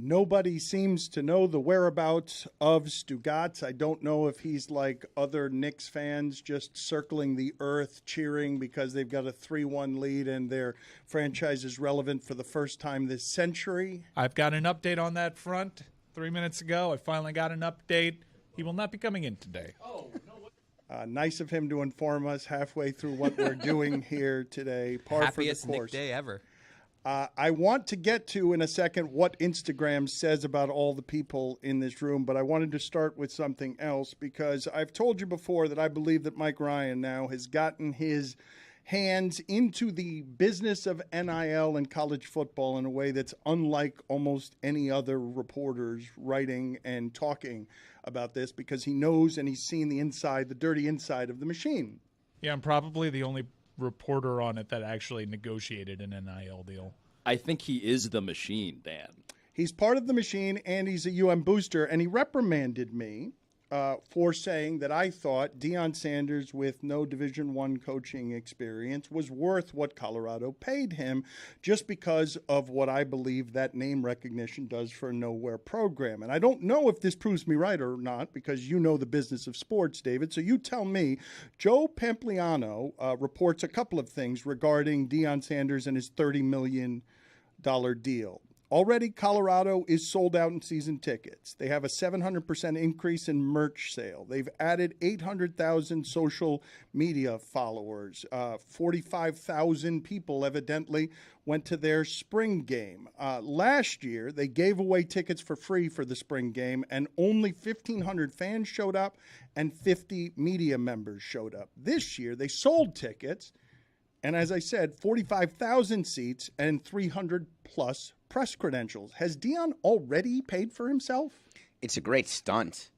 Nobody seems to know the whereabouts of Stugotz. I don't know if he's like other Knicks fans just circling the earth, cheering because they've got a 3-1 lead and their franchise is relevant for the first time this century. I've got an update on that front 3 minutes ago. I finally got an update. He will not be coming in today. Oh, no. Nice of him to inform us halfway through what we're doing here today. Happiest Nick day ever. I want to get to in a second what Instagram says about all the people in this room, but I wanted to start with something else because I've told you before that I believe that Mike Ryan now has gotten his hands into the business of NIL and college football in a way that's unlike almost any other reporters writing and talking about this because he knows and he's seen the dirty inside of the machine. Yeah, I'm probably the only reporter on it that actually negotiated an NIL deal. I think he is the machine, Dan. He's part of the machine, and he's a UM booster, and he reprimanded me for saying that I thought Deion Sanders, with no Division I coaching experience, was worth what Colorado paid him just because of what I believe that name recognition does for a nowhere program. And I don't know if this proves me right or not because you know the business of sports, David. So you tell me. Joe Pampliano reports a couple of things regarding Deion Sanders and his $30 million deal. Already, Colorado is sold out in season tickets. They have a 700% increase in merch sale. They've added 800,000 social media followers. 45,000 people evidently went to their spring game. Last year, they gave away tickets for free for the spring game, and only 1,500 fans showed up and 50 media members showed up. This year, they sold tickets, and as I said, 45,000 seats and 300-plus press credentials. Has Deion already paid for himself? It's a great stunt,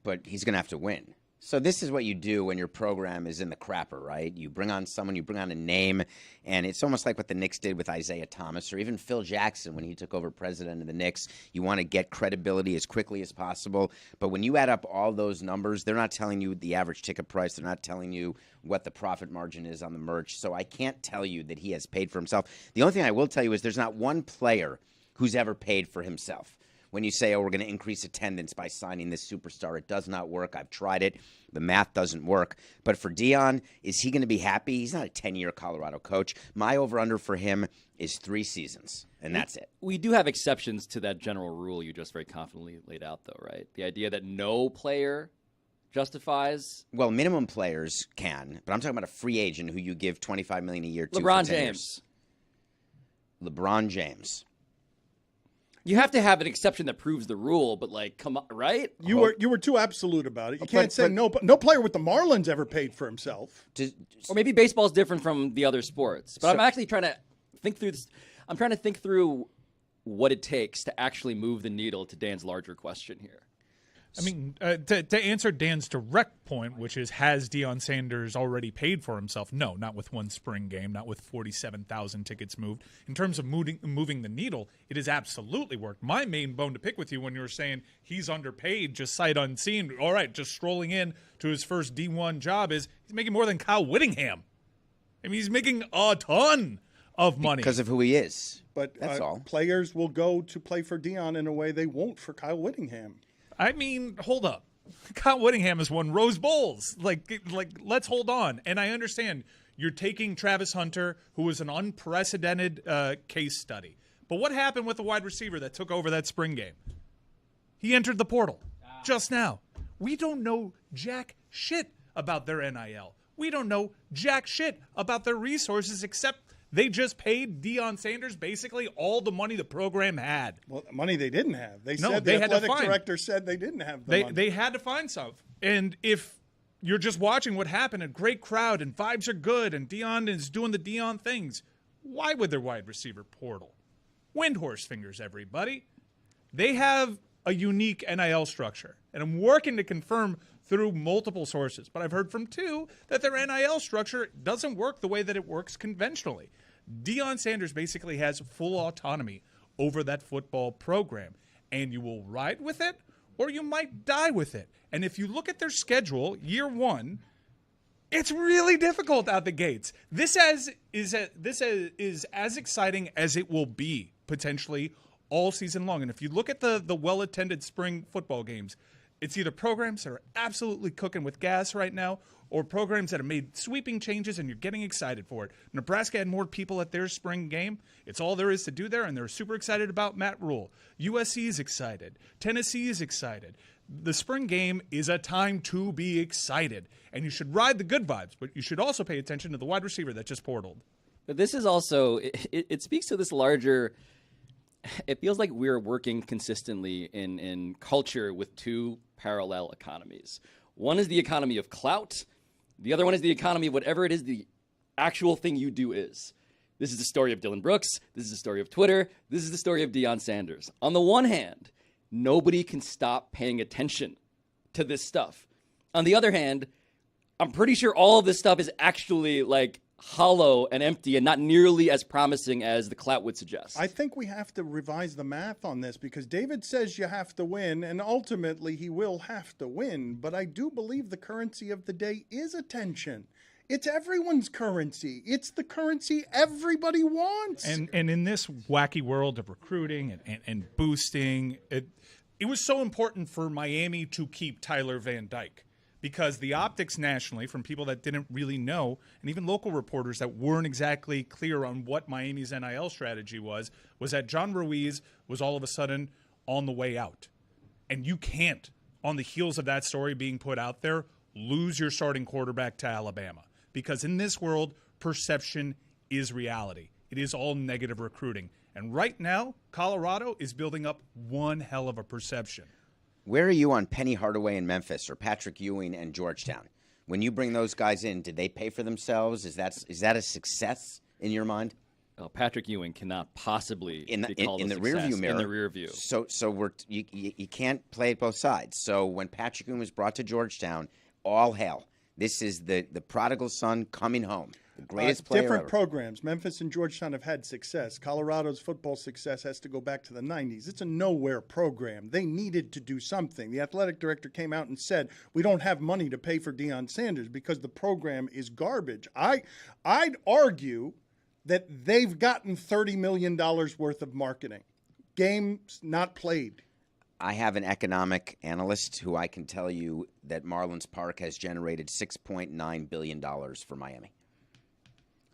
but he's going to have to win. So this is what you do when your program is in the crapper, right? You bring on someone, you bring on a name, and it's almost like what the Knicks did with Isaiah Thomas or even Phil Jackson when he took over president of the Knicks. You want to get credibility as quickly as possible, but when you add up all those numbers, they're not telling you the average ticket price. They're not telling you what the profit margin is on the merch. So I can't tell you that he has paid for himself. The only thing I will tell you is there's not one player who's ever paid for himself. When you say, oh, we're going to increase attendance by signing this superstar, it does not work. I've tried it. The math doesn't work. But for Deion, is he going to be happy? He's not a 10-year Colorado coach. My over-under for him is 3 seasons, and that's it. We do have exceptions to that general rule you just very confidently laid out, though, right? The idea that no player justifies. Well, minimum players can, but I'm talking about a free agent who you give $25 million a year to. LeBron James. LeBron James. You have to have an exception that proves the rule, but like, come on, right? You were too absolute about it. You can't say no player with the Marlins ever paid for himself. Or maybe baseball's different from the other sports. But I'm actually trying to think through this. I'm trying to think through what it takes to actually move the needle to Dan's larger question here. I mean, to answer Dan's direct point, which is, has Deion Sanders already paid for himself? No, not with one spring game, not with 47,000 tickets moved. In terms of moving the needle, it has absolutely worked. My main bone to pick with you when you were saying he's underpaid, just sight unseen, all right, just strolling in to his first D1 job, is he's making more than Kyle Whittingham. I mean, he's making a ton of money. Because of who he is. But that's all. Players will go to play for Deion in a way they won't for Kyle Whittingham. I mean, hold up. Kyle Whittingham has won Rose Bowls. Like, let's hold on. And I understand you're taking Travis Hunter, who was an unprecedented case study. But what happened with the wide receiver that took over that spring game? He entered the portal just now. We don't know jack shit about their NIL. We don't know jack shit about their resources except they just paid Deion Sanders basically all the money the program had. Well, money they didn't have. They said the athletic director said they didn't have the money. They had to find some. And if you're just watching what happened, a great crowd and vibes are good and Deion is doing the Deion things, why would their wide receiver portal? Windhorse fingers, everybody. They have a unique NIL structure. And I'm working to confirm through multiple sources. But I've heard from 2 that their NIL structure doesn't work the way that it works conventionally. Deion Sanders basically has full autonomy over that football program. And you will ride with it or you might die with it. And if you look at their schedule, year 1, it's really difficult out the gates. This is as exciting as it will be, potentially, all season long. And if you look at the well-attended spring football games, it's either programs that are absolutely cooking with gas right now or programs that have made sweeping changes and you're getting excited for it. Nebraska had more people at their spring game. It's all there is to do there, and they're super excited about Matt Rule. USC is excited. Tennessee is excited. The spring game is a time to be excited, and you should ride the good vibes, but you should also pay attention to the wide receiver that just portaled. But this is also, it speaks to this larger, it feels like we're working consistently in culture with two parallel economies. One is the economy of clout. The other one is the economy of whatever it is the actual thing you do is. This is the story of Dylan Brooks. This is the story of Twitter. This is the story of Deion Sanders. On the one hand, nobody can stop paying attention to this stuff. On the other hand, I'm pretty sure all of this stuff is actually like hollow and empty and not nearly as promising as the clout would suggest. I think we have to revise the math on this because David says you have to win, and ultimately he will have to win. But I do believe the currency of the day is attention. It's everyone's currency. It's the currency everybody wants. And in this wacky world of recruiting and boosting, it was so important for Miami to keep Tyler Van Dyke. Because the optics nationally, from people that didn't really know, and even local reporters that weren't exactly clear on what Miami's NIL strategy was that John Ruiz was all of a sudden on the way out. And you can't, on the heels of that story being put out there, lose your starting quarterback to Alabama. Because in this world, perception is reality. It is all negative recruiting. And right now, Colorado is building up one hell of a perception. Where are you on Penny Hardaway in Memphis or Patrick Ewing and Georgetown? When you bring those guys in, did they pay for themselves? Is that a success in your mind? Oh, Patrick Ewing cannot possibly be called in a the success rearview mirror. In the rear view. So you can't play both sides. So when Patrick Ewing was brought to Georgetown, all hail. This is the prodigal son coming home. The greatest player different ever. programs. Memphis and Georgetown have had success. Colorado's football success has to go back to the 90s. It's a nowhere program. They needed to do something. The athletic director came out and said, we don't have money to pay for Deion Sanders because the program is garbage. I'd argue that they've gotten $30 million worth of marketing. Games not played. I have an economic analyst who I can tell you that Marlins Park has generated $6.9 billion for Miami.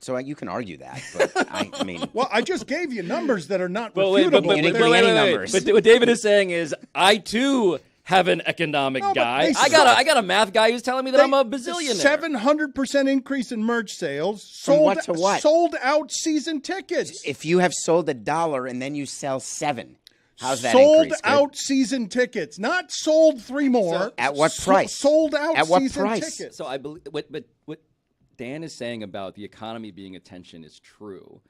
So you can argue that, but I mean... Well, I just gave you numbers that are not You refutable. didn't give me any numbers. But what David is saying is, I too have an economic guy. I got a math guy who's telling me that I'm a bazillionaire. 700% increase in merch sales. From what to what? Sold out season tickets. If you have sold $1 and then you sell 7, how's that sold increase? out season tickets, not sold 3 more. So at what price? Sold out at what season price? tickets. So I believe what Dan is saying about the economy being attention is true.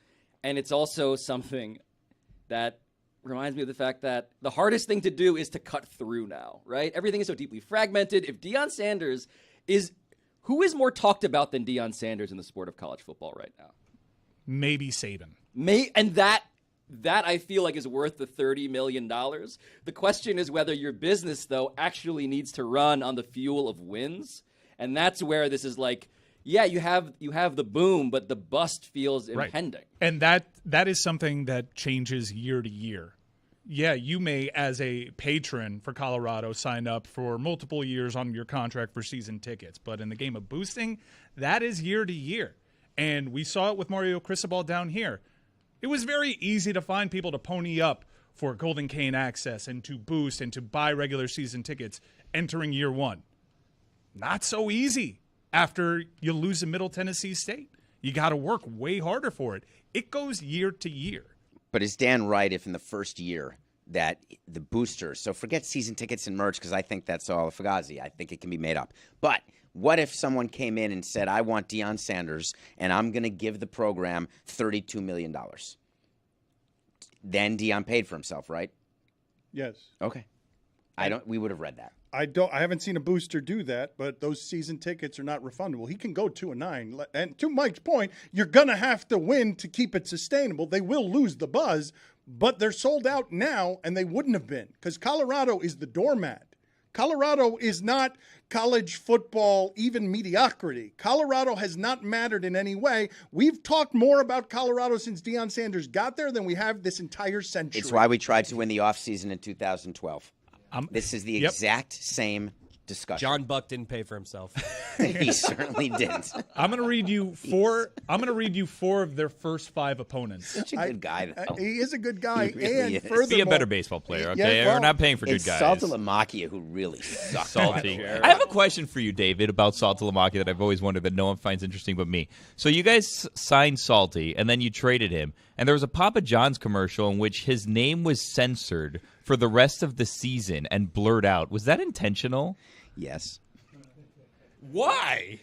And it's also something that reminds me of the fact that the hardest thing to do is to cut through now, right? Everything is so deeply fragmented. If Deion Sanders who is more talked about than Deion Sanders in the sport of college football right now? Maybe Saban. And that I feel like is worth the $30 million. The question is whether your business, though, actually needs to run on the fuel of wins. And that's where this is like, yeah, you have the boom, but the bust feels impending. Right. And that is something that changes year to year. Yeah, you may, as a patron for Colorado, sign up for multiple years on your contract for season tickets. But in the game of boosting, that is year to year. And we saw it with Mario Cristobal down here. It was very easy to find people to pony up for Golden Cane access and to boost and to buy regular season tickets entering year one. Not so easy after you lose to Middle Tennessee State. You got to work way harder for it. It goes year to year. But is Dan right if in the first year that the boosters, so forget season tickets and merch because I think that's all a fugazi. I think it can be made up. But what if someone came in and said, I want Deion Sanders and I'm going to give the program $32 million? Then Deion paid for himself, right? Yes. Okay. We would have read that. I haven't seen a booster do that, but those season tickets are not refundable. He can go 2-9. And to Mike's point, you're going to have to win to keep it sustainable. They will lose the buzz, but they're sold out now, and they wouldn't have been because Colorado is the doormat. Colorado is not college football, even mediocrity. Colorado has not mattered in any way. We've talked more about Colorado since Deion Sanders got there than we have this entire century. It's why we tried to win the offseason in 2012. This is the exact same discussion. John Buck didn't pay for himself. He certainly didn't. I'm going to read you four. I'm going to read you 4 of their first 5 opponents. Such a good guy, though. He is a good guy, He really and is. furthermore, Be a better baseball player, okay? Yeah, well, We're not paying for good It's guys. Saltalamacchia who really sucks. Salty. I have a question for you, David, about Saltalamacchia that I've always wondered that no one finds interesting but me. So you guys signed Salty, and then you traded him, and there was a Papa John's commercial in which his name was censored for the rest of the season and blurred out. Was that intentional? Yes. Why?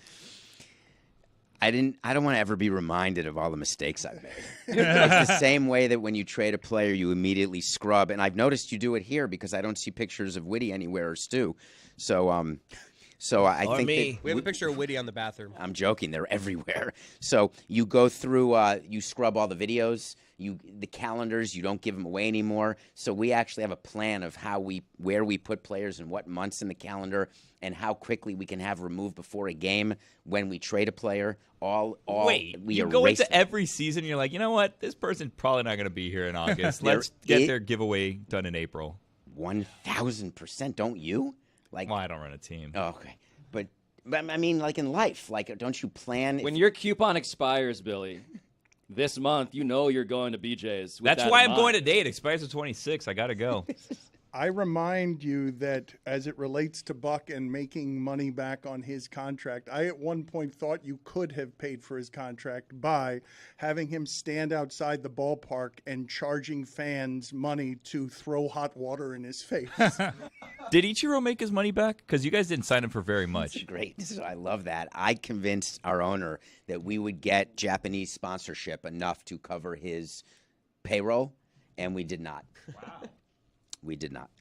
I don't want to ever be reminded of all the mistakes I've made. Like the same way that when you trade a player, you immediately scrub. And I've noticed you do it here because I don't see pictures of Whitty anywhere or Stu. So I think we have a picture of Whitty on the bathroom. I'm joking. They're everywhere. So you go through, you scrub all the videos, the calendars. You don't give them away anymore. So we actually have a plan of where we put players and what months in the calendar, and how quickly we can have removed before a game when we trade a player. Wait, we you go erase into them. every season, you're like, you know what? This person's probably not going to be here in August. Let's get their giveaway done in April. 1,000%, don't you? Like, Well, I don't run a team. oh, okay, but I mean, like in life, like don't you plan? When your coupon expires, Billy, this month, you know you're going to BJ's. That's why I'm going today. It expires at 26. I got to go. I remind you that as it relates to Buck and making money back on his contract, I at one point thought you could have paid for his contract by having him stand outside the ballpark and charging fans money to throw hot water in his face. Did Ichiro make his money back? Because you guys didn't sign him for very much. Great. So I love that. I convinced our owner that we would get Japanese sponsorship enough to cover his payroll, and we did not. Wow. We did not.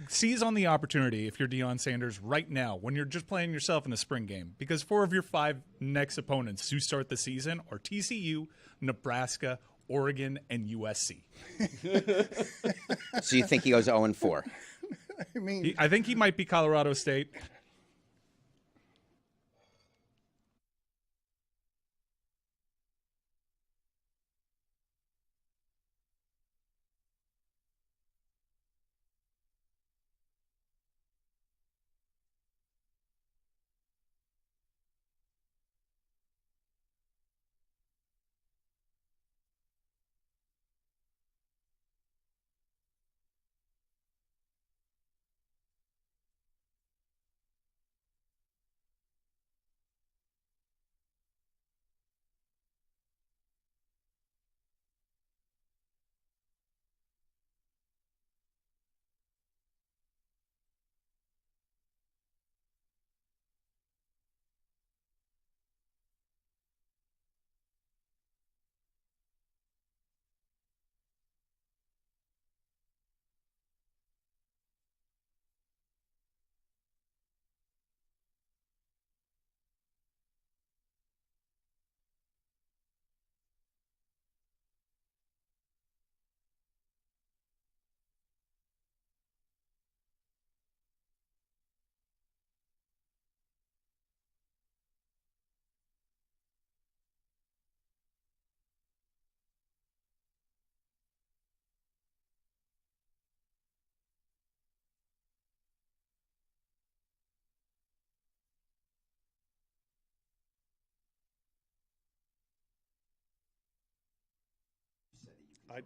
Seize on the opportunity if you're Deion Sanders right now when you're just playing yourself in the spring game, because 4 of your 5 next opponents to start the season are TCU, Nebraska, Oregon, and USC. So you think he goes 0-4? I mean, I think he might be Colorado State.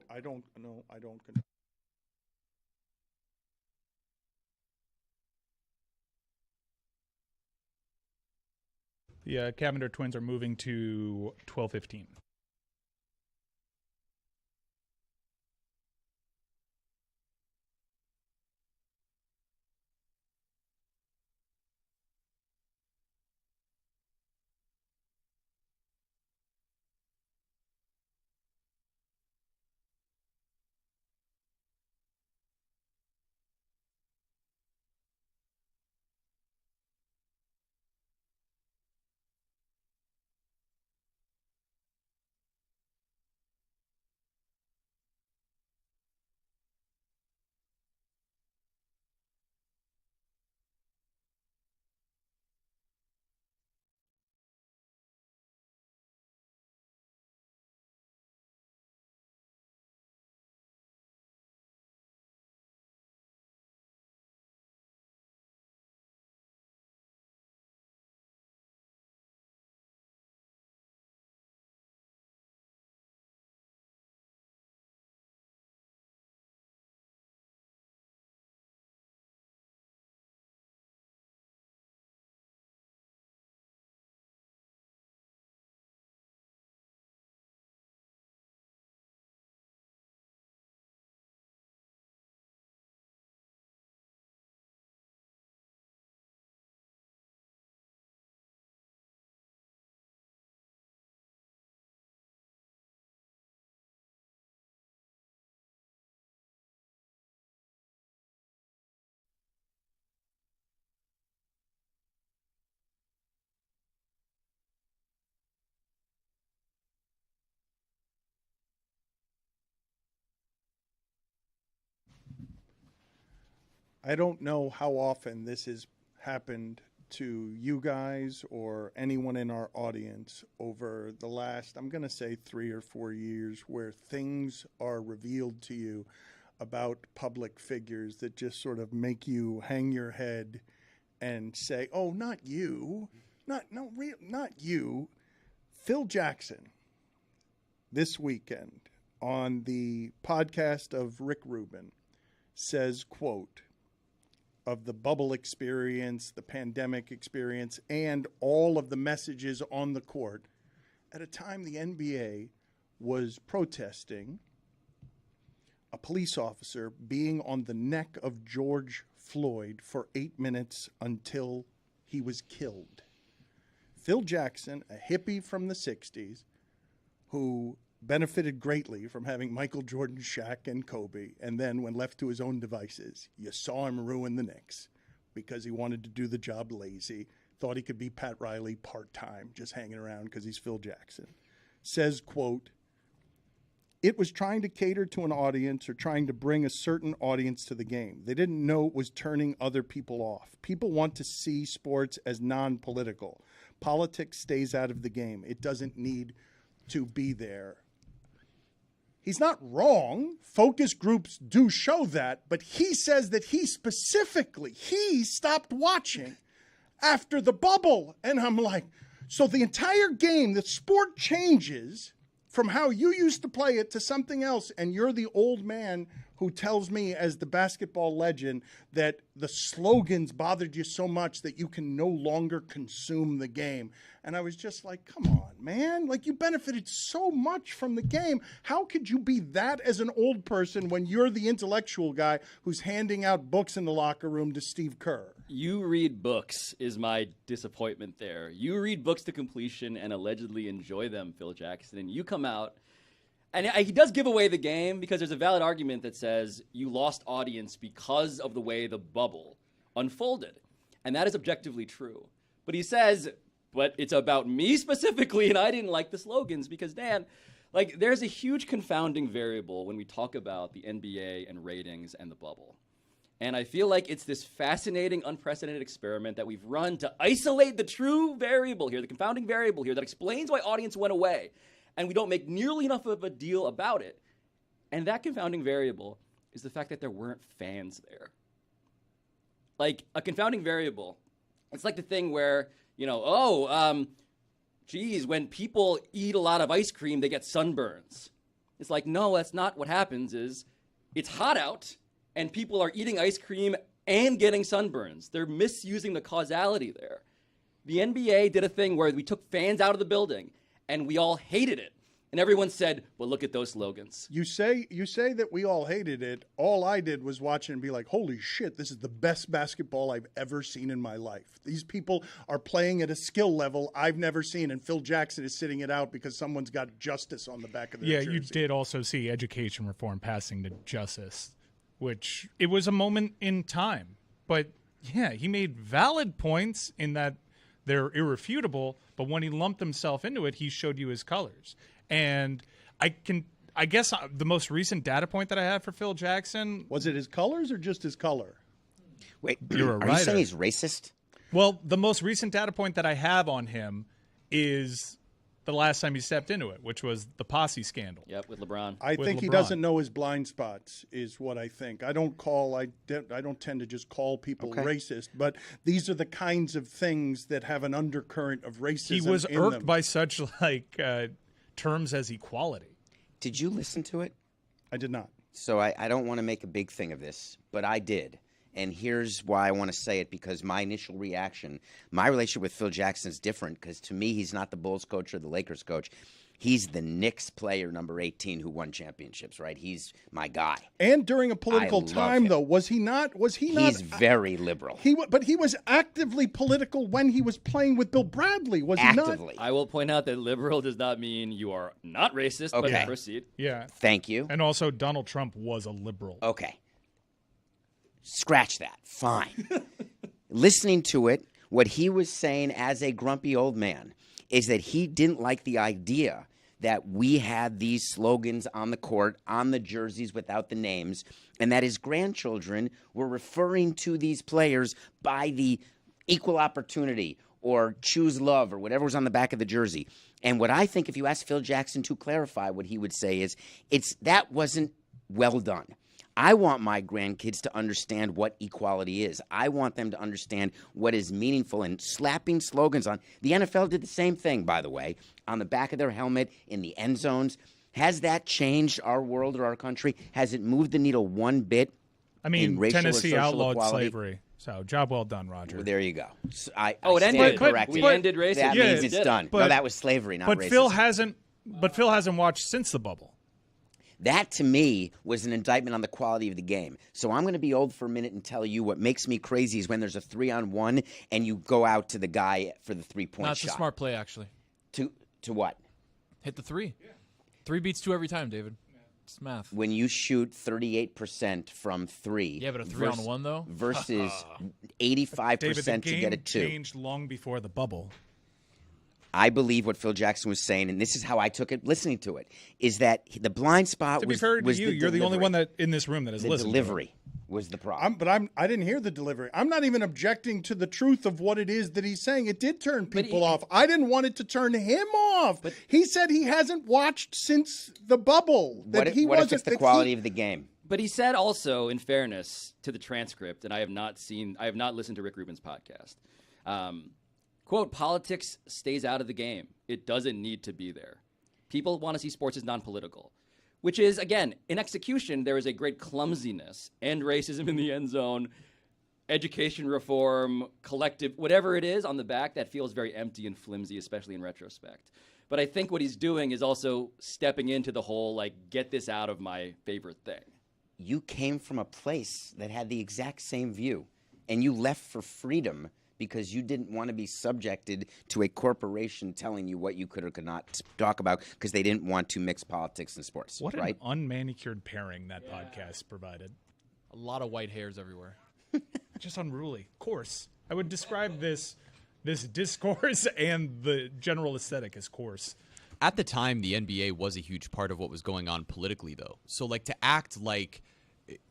I don't know. I don't. The Cavinder twins are moving to 12:15. I don't know how often this has happened to you guys or anyone in our audience over the last, I'm going to say 3 or 4 years, where things are revealed to you about public figures that just sort of make you hang your head and say, oh, not you. Not you. Phil Jackson, this weekend on the podcast of Rick Rubin, says, quote, of the bubble experience, the pandemic experience, and all of the messages on the court at a time the NBA was protesting a police officer being on the neck of George Floyd for 8 minutes until he was killed. Phil Jackson, a hippie from the 60s, who benefited greatly from having Michael Jordan, Shaq, and Kobe, and then when left to his own devices, you saw him ruin the Knicks because he wanted to do the job lazy, thought he could be Pat Riley part-time, just hanging around because he's Phil Jackson, says, quote, it was trying to cater to an audience or trying to bring a certain audience to the game. They didn't know it was turning other people off. People want to see sports as non-political. Politics stays out of the game. It doesn't need to be there. He's not wrong. Focus groups do show that, but he says that he stopped watching after the bubble. And I'm like, so the entire game, the sport changes from how you used to play it to something else, and you're the old man who tells me as the basketball legend that the slogans bothered you so much that you can no longer consume the game. And I was just like, come on, man. Like, you benefited so much from the game. How could you be that as an old person when you're the intellectual guy who's handing out books in the locker room to Steve Kerr? You read books is my disappointment there. You read books to completion and allegedly enjoy them, Phil Jackson, and you come out. And he does give away the game because there's a valid argument that says you lost audience because of the way the bubble unfolded. And that is objectively true. But he says, but it's about me specifically, and I didn't like the slogans because, Dan, like, there's a huge confounding variable when we talk about the NBA and ratings and the bubble. And I feel like it's this fascinating, unprecedented experiment that we've run to isolate the true variable here, the confounding variable here that explains why audience went away. And we don't make nearly enough of a deal about it. And that confounding variable is the fact that there weren't fans there. Like, a confounding variable, it's like the thing where, you know, geez, when people eat a lot of ice cream, they get sunburns. It's like, no, that's not what happens. Is it's hot out, and people are eating ice cream and getting sunburns. They're misusing the causality there. The NBA did a thing where we took fans out of the building, and we all hated it. And everyone said, well, look at those slogans. You say that we all hated it. All I did was watch it and be like, holy shit, this is the best basketball I've ever seen in my life. These people are playing at a skill level I've never seen, and Phil Jackson is sitting it out because someone's got justice on the back of their jersey. Yeah, you did also see education reform passing to justice, which it was a moment in time. But, yeah, he made valid points in that they're irrefutable, but when he lumped himself into it, he showed you his colors. And I guess the most recent data point that I have for Phil Jackson. Was it his colors or just his color? Wait, You're a are you writer. saying he's racist? Well, the most recent data point that I have on him is the last time he stepped into it, which was the posse scandal. Yep, with LeBron. I With think he LeBron. doesn't know his blind spots is what I think. I don't tend to just call people racist, but these are the kinds of things that have an undercurrent of racism He was in irked them. by such terms as equality. Did you listen to it? I did not. So I don't want to make a big thing of this, but I did. And here's why I want to say it, because my initial reaction, my relationship with Phil Jackson is different, because to me, he's not the Bulls coach or the Lakers coach. He's the Knicks player, number 18, who won championships, right? He's my guy. And during a political I love time, him. though, was he not? He's very liberal. But he was actively political when he was playing with Bill Bradley, was he Actively. I will point out that liberal does not mean you are not racist, Okay. but proceed. Yeah. Thank you. And also, Donald Trump was a liberal. Okay. Scratch that. Fine. Listening to it, what he was saying as a grumpy old man is that he didn't like the idea that we had these slogans on the court, on the jerseys without the names, and that his grandchildren were referring to these players by the equal opportunity or choose love or whatever was on the back of the jersey. And what I think, if you ask Phil Jackson to clarify, what he would say is, that wasn't well done. I want my grandkids to understand what equality is. I want them to understand what is meaningful, and slapping slogans on. The NFL did the same thing, by the way, on the back of their helmet, in the end zones. Has that changed our world or our country? Has it moved the needle one bit? I mean, in racial or Tennessee social outlawed equality? slavery. So, job well done, Roger. Well, there you go. So I it stand ended. corrected. We ended racism. That Yeah, means we it's did. done. No, But- that was slavery, not racism. But Phil hasn't watched since the bubble. That, to me, was an indictment on the quality of the game. So I'm going to be old for a minute and tell you what makes me crazy is when there's a 3-on-1 and you go out to the guy for the three-point That's shot. a smart play, actually. To what? Hit the 3. 3 beats 2 every time, David. It's math. When you shoot 38% from 3. Yeah, but a 3-on-1 though. Versus David, 85% the to get a game 2. changed long before the bubble. I believe what Phil Jackson was saying, and this is how I took it listening to it, is that the blind spot To be was fair to was you, the you're the only delivery. one that in this room that has The listened. to it. delivery was the problem. I didn't hear the delivery. I'm not even objecting to the truth of what it is that he's saying. It did turn people off. I didn't want it to turn him off. But he said he hasn't watched since the bubble. What if it's the quality of the game? But he said also, in fairness to the transcript, and I have not listened to Rick Rubin's podcast. Quote, politics stays out of the game. It doesn't need to be there. People want to see sports as non-political, which is, again, in execution, there is a great clumsiness and racism in the end zone, education reform, collective, whatever it is on the back that feels very empty and flimsy, especially in retrospect. But I think what he's doing is also stepping into the whole, like, get this out of my favorite thing. You came from a place that had the exact same view, and you left for freedom because you didn't want to be subjected to a corporation telling you what you could or could not talk about because they didn't want to mix politics and sports. What right? an unmanicured pairing that podcast provided. A lot of white hairs everywhere. Just unruly. Coarse. I would describe this discourse and the general aesthetic as coarse. At the time, the NBA was a huge part of what was going on politically, though. So, like, to act like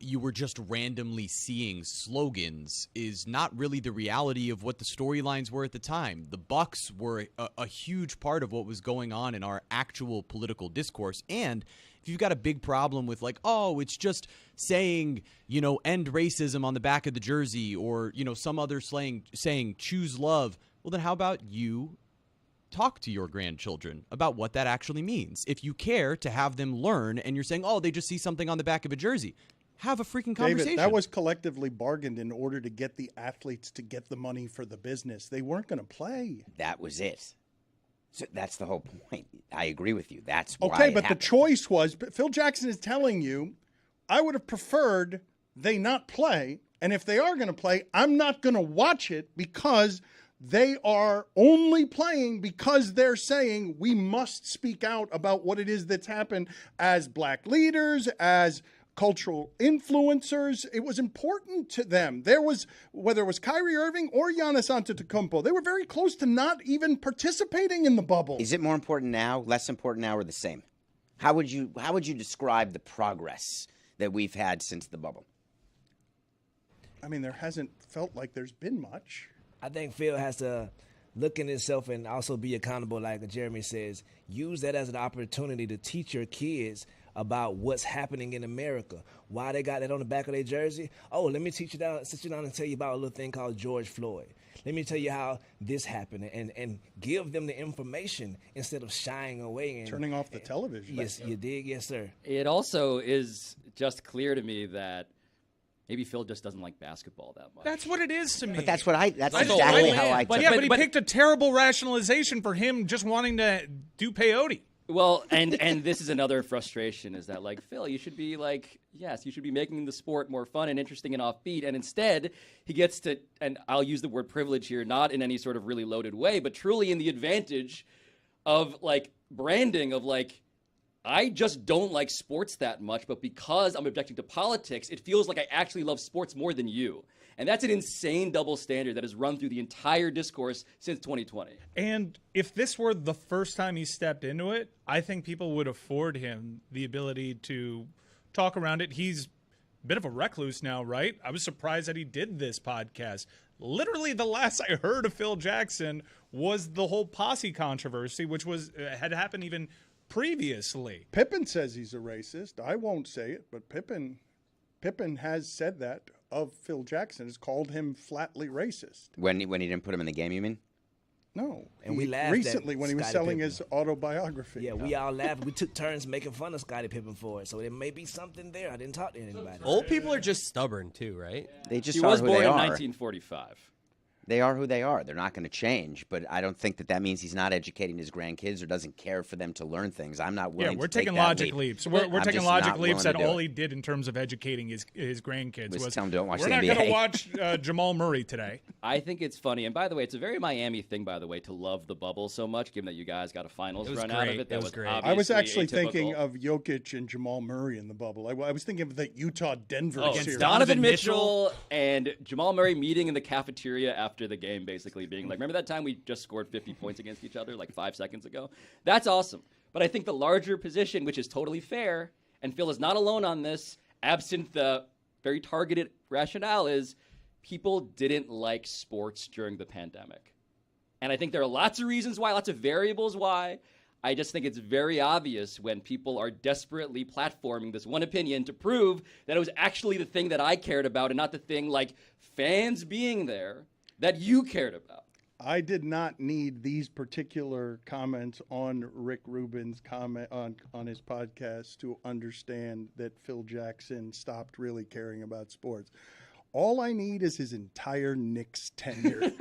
you were just randomly seeing slogans is not really the reality of what the storylines were at the time. The Bucks were a huge part of what was going on in our actual political discourse. And if you've got a big problem with, like, oh, it's just saying, you know, end racism on the back of the jersey, or, you know, some other saying choose love, well, then how about you talk to your grandchildren about what that actually means? If you care to have them learn and you're saying, oh, they just see something on the back of a jersey, have a freaking conversation. David, that was collectively bargained in order to get the athletes to get the money for the business. They weren't going to play. That was it. So that's the whole point. I agree with you. That's why Okay, it but happened. the choice was, but Phil Jackson is telling you, I would have preferred they not play. And if they are going to play, I'm not going to watch it because they are only playing because they're saying we must speak out about what it is that's happened as black leaders, as cultural influencers. It was important to them. There was, whether it was Kyrie Irving or Giannis Antetokounmpo, they were very close to not even participating in the bubble. Is it more important now, less important now, or the same? How would you describe the progress that we've had since the bubble? I mean, there hasn't felt like there's been much. I think Phil has to look in himself and also be accountable, like Jeremy says. Use that as an opportunity to teach your kids about what's happening in America. Why they got that on the back of their jersey? Oh, let me sit you down and tell you about a little thing called George Floyd. Let me tell you how this happened, and give them the information instead of shying away and Turning off the television. Yes, you dig, yes, sir. It also is just clear to me that maybe Phil just doesn't like basketball that much. That's what it is to me. But that's That's exactly all how man. I took Yeah, it. but he picked a terrible rationalization for him just wanting to do peyote. Well, and this is another frustration, is that, like, Phil, you should be like, yes, you should be making the sport more fun and interesting and offbeat. And instead, he gets to, and I'll use the word privilege here, not in any sort of really loaded way, but truly in the advantage of, like, branding of, like, I just don't like sports that much, but because I'm objecting to politics, it feels like I actually love sports more than you. And that's an insane double standard that has run through the entire discourse since 2020. And if this were the first time he stepped into it, I think people would afford him the ability to talk around it. He's a bit of a recluse now, right? I was surprised that he did this podcast. Literally, the last I heard of Phil Jackson was the whole posse controversy, which was had happened even previously. Pippen says he's a racist. I won't say it, but Pippen has said that of Phil Jackson, has called him flatly racist. When he didn't put him in the game, you mean? No. And we laughed recently at when he was Scottie selling Pippen. his autobiography. Yeah, we all laughed. We took turns making fun of Scottie Pippen for it. So there may be something there. I didn't talk to anybody. Old people are just stubborn too, right? They just He are was who born they in are. 1945. They are who they are. They're not going to change. But I don't think that means he's not educating his grandkids or doesn't care for them to learn things. I'm not willing Yeah, we're to take taking that logic leap. leaps. We're I'm taking just logic not leaps willing that to do all it. he did in terms of educating his grandkids Was was tell 'em don't watch we're the not NBA. going to watch Jamal Murray today. I think it's funny. And by the way, it's a very Miami thing, by the way, to love the bubble so much, given that you guys got a finals It was run out of great. it. That It was great. I was obviously actually thinking atypical. of Jokic and Jamal Murray in the bubble. I was thinking of the Utah-Denver Oh, series. Donovan Donovan Mitchell and Jamal Murray meeting in the cafeteria after the game, basically being like, remember that time we just scored 50 points against each other like 5 seconds ago? That's awesome. But I think the larger position, which is totally fair, and Phil is not alone on this, absent the very targeted rationale, is people didn't like sports during the pandemic. And I think there are lots of reasons why, lots of variables why. I just think it's very obvious when people are desperately platforming this one opinion to prove that it was actually the thing that I cared about and not the thing like fans being there that you cared about. I did not need these particular comments on Rick Rubin's comment on his podcast to understand that Phil Jackson stopped really caring about sports. All I need is his entire Knicks tenure.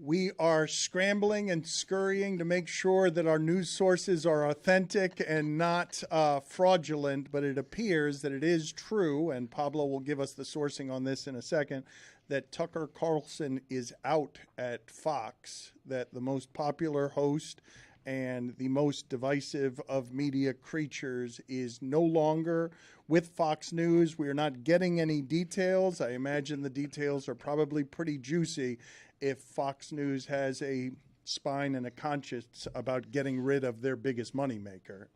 We are scrambling and scurrying to make sure that our news sources are authentic and not fraudulent, but it appears that it is true, and Pablo will give us the sourcing on this in a second, that Tucker Carlson is out at Fox, that the most popular host and the most divisive of media creatures is no longer with Fox News. We are not getting any details. I imagine the details are probably pretty juicy if Fox News has a spine and a conscience about getting rid of their biggest moneymaker.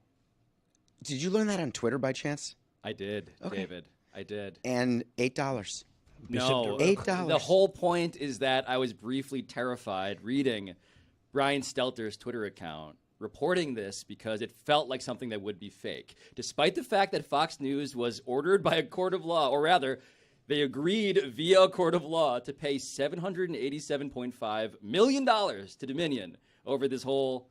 Did you learn that on Twitter by chance? I did, Okay. David. I did. And $8. No, $8. The whole point is that I was briefly terrified reading Brian Stelter's Twitter account reporting this because it felt like something that would be fake. Despite the fact that Fox News was ordered by a court of law, or rather, they agreed via a court of law to pay $787.5 million to Dominion over this whole,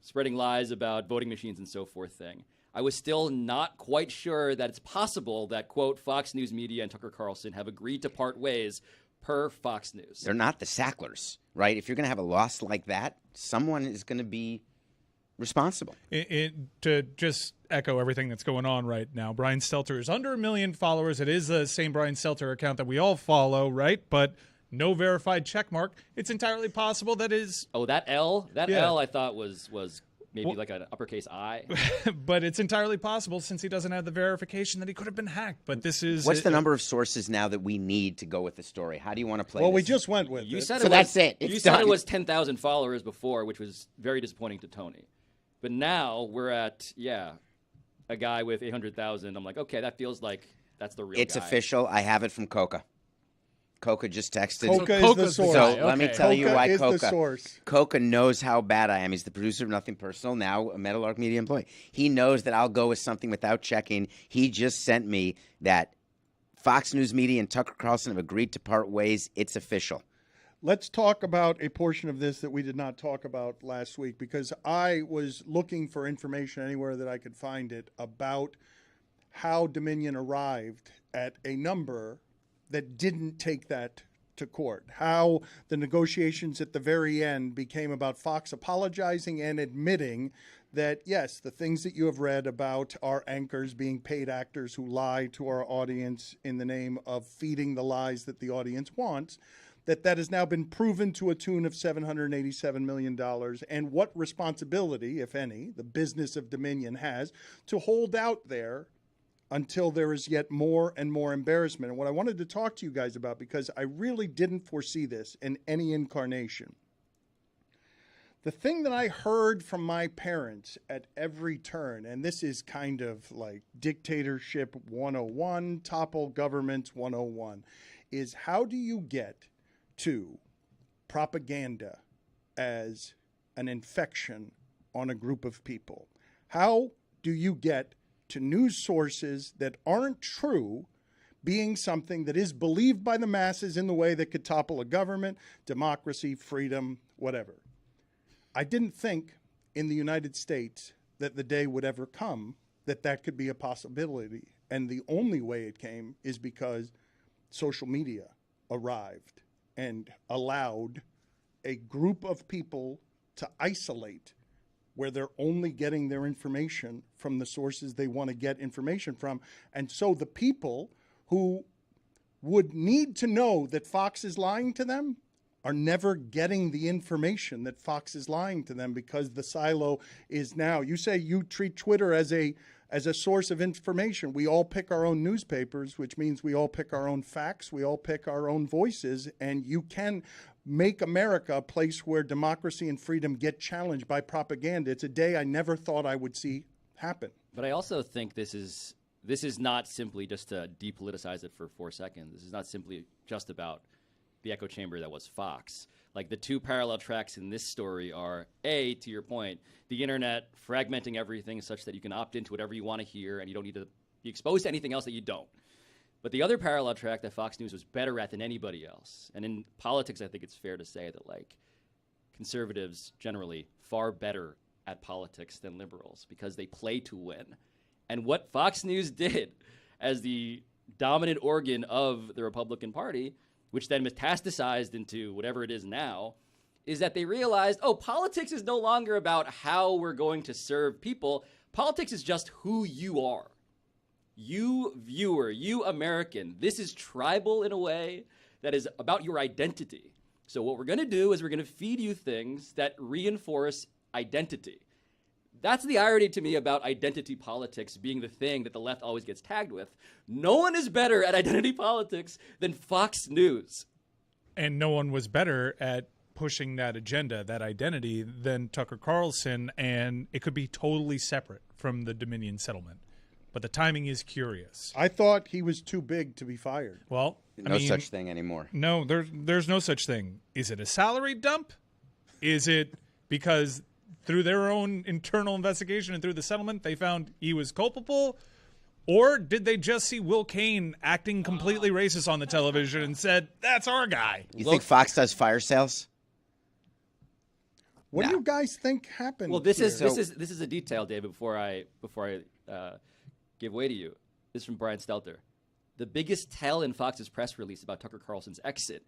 spreading lies about voting machines and so forth thing. I was still not quite sure that it's possible that, quote, Fox News Media and Tucker Carlson have agreed to part ways per Fox News. They're not the Sacklers, right? If you're going to have a loss like that, someone is going to be responsible. To just echo everything that's going on right now, Brian Stelter is under 1 million followers. It is the same Brian Stelter account that we all follow, right? But no verified check mark. It's entirely possible that is... Oh, that L? That Yeah. L I thought was maybe like an uppercase I. But it's entirely possible, since he doesn't have the verification, that he could have been hacked. But this is... What's the number of sources now that we need to go with the story? How do you want to play Well, this? we just went with You it. said So it that's was, it. It's you said done. it was 10,000 followers before, which was very disappointing to Tony. But now we're at, a guy with 800,000. I'm like, okay, that feels like that's the real It's guy. official. I have it from Coca. Coca just texted. Coca is the Coca's the source. So guy. let me Okay. tell you Coca why is the Coca. source. Coca knows how bad I am. He's the producer of Nothing Personal, now a Meadowlark media employee. He knows that I'll go with something without checking. He just sent me that Fox News Media and Tucker Carlson have agreed to part ways. It's official. Let's talk about a portion of this that we did not talk about last week, because I was looking for information anywhere that I could find it about how Dominion arrived at a number that didn't take that to court, how the negotiations at the very end became about Fox apologizing and admitting that, yes, the things that you have read about our anchors being paid actors who lie to our audience in the name of feeding the lies that the audience wants, that has now been proven to a tune of $787 million, and what responsibility, if any, the business of Dominion has to hold out there until there is yet more and more embarrassment. And what I wanted to talk to you guys about, because I really didn't foresee this in any incarnation, the thing that I heard from my parents at every turn, and this is kind of like dictatorship 101, topple governments 101, is how do you get to propaganda as an infection on a group of people? How do you get to news sources that aren't true being something that is believed by the masses in the way that could topple a government, democracy, freedom, whatever? I didn't think in the United States that the day would ever come that that could be a possibility. And the only way it came is because social media arrived and allowed a group of people to isolate where they're only getting their information from the sources they want to get information from. And so the people who would need to know that Fox is lying to them are never getting the information that Fox is lying to them, because the silo is now. You say you treat Twitter as a source of information. We all pick our own newspapers, which means we all pick our own facts. We all pick our own voices. And you can make America a place where democracy and freedom get challenged by propaganda. It's a day I never thought I would see happen. But I also think this is not simply just to depoliticize it for 4 seconds. This is not simply just about the echo chamber that was Fox. Like, the two parallel tracks in this story are, A, to your point, the internet fragmenting everything such that you can opt into whatever you want to hear and you don't need to be exposed to anything else that you don't. But the other parallel track that Fox News was better at than anybody else, and in politics I think it's fair to say that, like, conservatives generally far better at politics than liberals because they play to win. And what Fox News did as the dominant organ of the Republican Party which then metastasized into whatever it is now, is that they realized, oh, politics is no longer about how we're going to serve people. Politics is just who you are. You viewer, you American, this is tribal in a way that is about your identity. So what we're going to do is we're going to feed you things that reinforce identity. That's the irony to me about identity politics being the thing that the left always gets tagged with. No one is better at identity politics than Fox News. And no one was better at pushing that agenda, that identity, than Tucker Carlson, and it could be totally separate from the Dominion settlement. But the timing is curious. I thought he was too big to be fired. Well, No such thing anymore. No, there's no such thing. Is it a salary dump? Is it because through their own internal investigation and through the settlement they found he was culpable? Or did they just see Will Cain acting completely racist on the television and said, that's our guy? You think Fox does fire sales? What do you guys think happened? Well, this here? is a detail, David. Before I give way to you, this is from Brian Stelter. The biggest tell in Fox's press release about Tucker Carlson's exit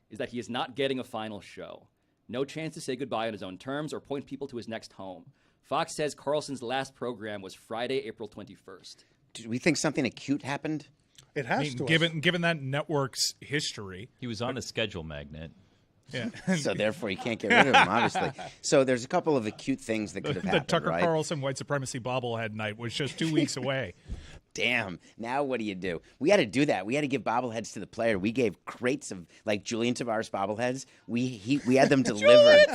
is that he is not getting a final show. No chance to say goodbye on his own terms or point people to his next home. Fox says Carlson's last program was Friday, April 21st. Do we think something acute happened? It has to. Given that network's history, he was on a schedule magnet. Yeah. So therefore, you can't get rid of him, obviously. So there's a couple of acute things that could have happened, the Tucker right? Carlson white supremacy bobblehead night was just 2 weeks away. Damn. Now what do? We had to do that. We had to give bobbleheads to the player. We gave crates of like Julian Tavares bobbleheads. We had them delivered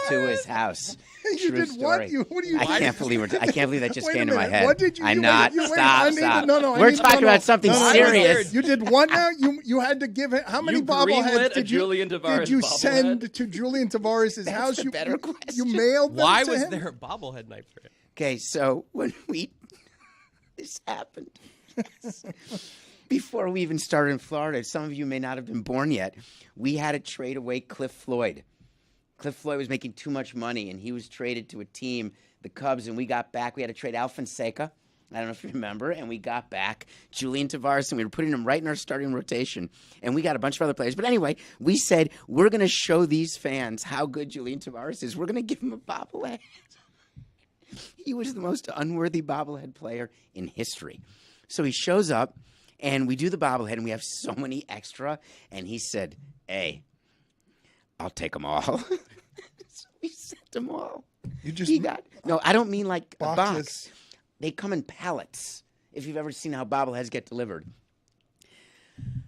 to his house. You True did story. what? What do you? I can't believe that just Wait a came to my minute. head. What did you? I'm wait, not. you, wait, Stop. I need Stop. To, no, I We're need to- talking no, about something no, serious. You did what now? You had to give it. How many You bobbleheads greenlit a did you? Julian Tavares Did you bobblehead? send to Julian Tavares' house? a better question. You mailed them Why to was him? there a bobblehead night for it? Okay, so when this happened, before we even started in Florida, some of you may not have been born yet, we had to trade away Cliff Floyd. Cliff Floyd was making too much money, and he was traded to a team, the Cubs, and we got back. We had to trade Al Fonseca. I don't know if you remember, and we got back Julian Tavares, and we were putting him right in our starting rotation, and we got a bunch of other players. But anyway, we said, we're going to show these fans how good Julian Tavares is. We're going to give him a bobblehead. He was the most unworthy bobblehead player in history. So he shows up, and we do the bobblehead, and we have so many extra, and he said, hey, I'll take them all. So we sent them all. No, I don't mean like a box. They come in pallets, if you've ever seen how bobbleheads get delivered.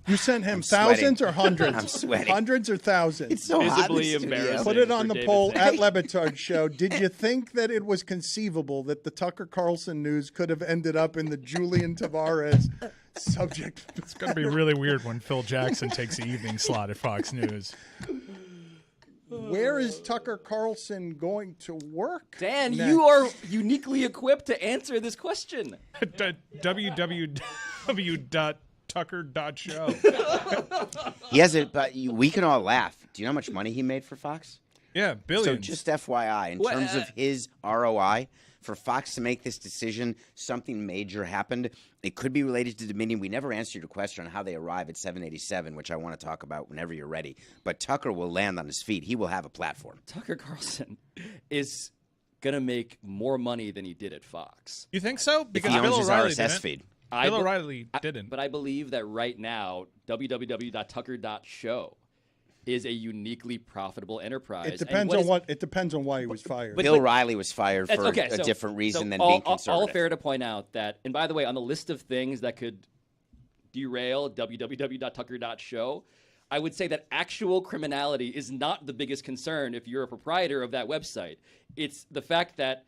You sent him thousands or hundreds? I'm sweating. Hundreds or thousands? It's so Visibly hot in the studio. embarrassing. Put it on for the David poll at Samson. LeBatard Show. Did you think that it was conceivable that the Tucker Carlson news could have ended up in the Julian Tavares subject? It's going to be really weird when Phil Jackson takes the evening slot at Fox News. Where is Tucker Carlson going to work? Dan, next? you are uniquely equipped to answer this question. www.tucker.show. He has it, but we can all laugh. Do you know how much money he made for Fox? Yeah, billions. So just FYI, in terms of his ROI, for Fox to make this decision, something major happened. It could be related to Dominion. We never answered your question on how they arrive at 787, which I want to talk about whenever you're ready. But Tucker will land on his feet. He will have a platform. Tucker Carlson is going to make more money than he did at Fox. You think so? If Because he owns Bill his O'Reilly RSS didn't. feed. Bill O'Reilly didn't. But I believe that right now, www.tucker.show is a uniquely profitable enterprise. It depends on what. It depends on why he was fired. Bill Riley was fired That's for okay, a so- different reason than all, being conservative. All fair to point out that, and by the way, on the list of things that could derail www.tucker.show, I would say that actual criminality is not the biggest concern if you're a proprietor of that website. It's the fact that,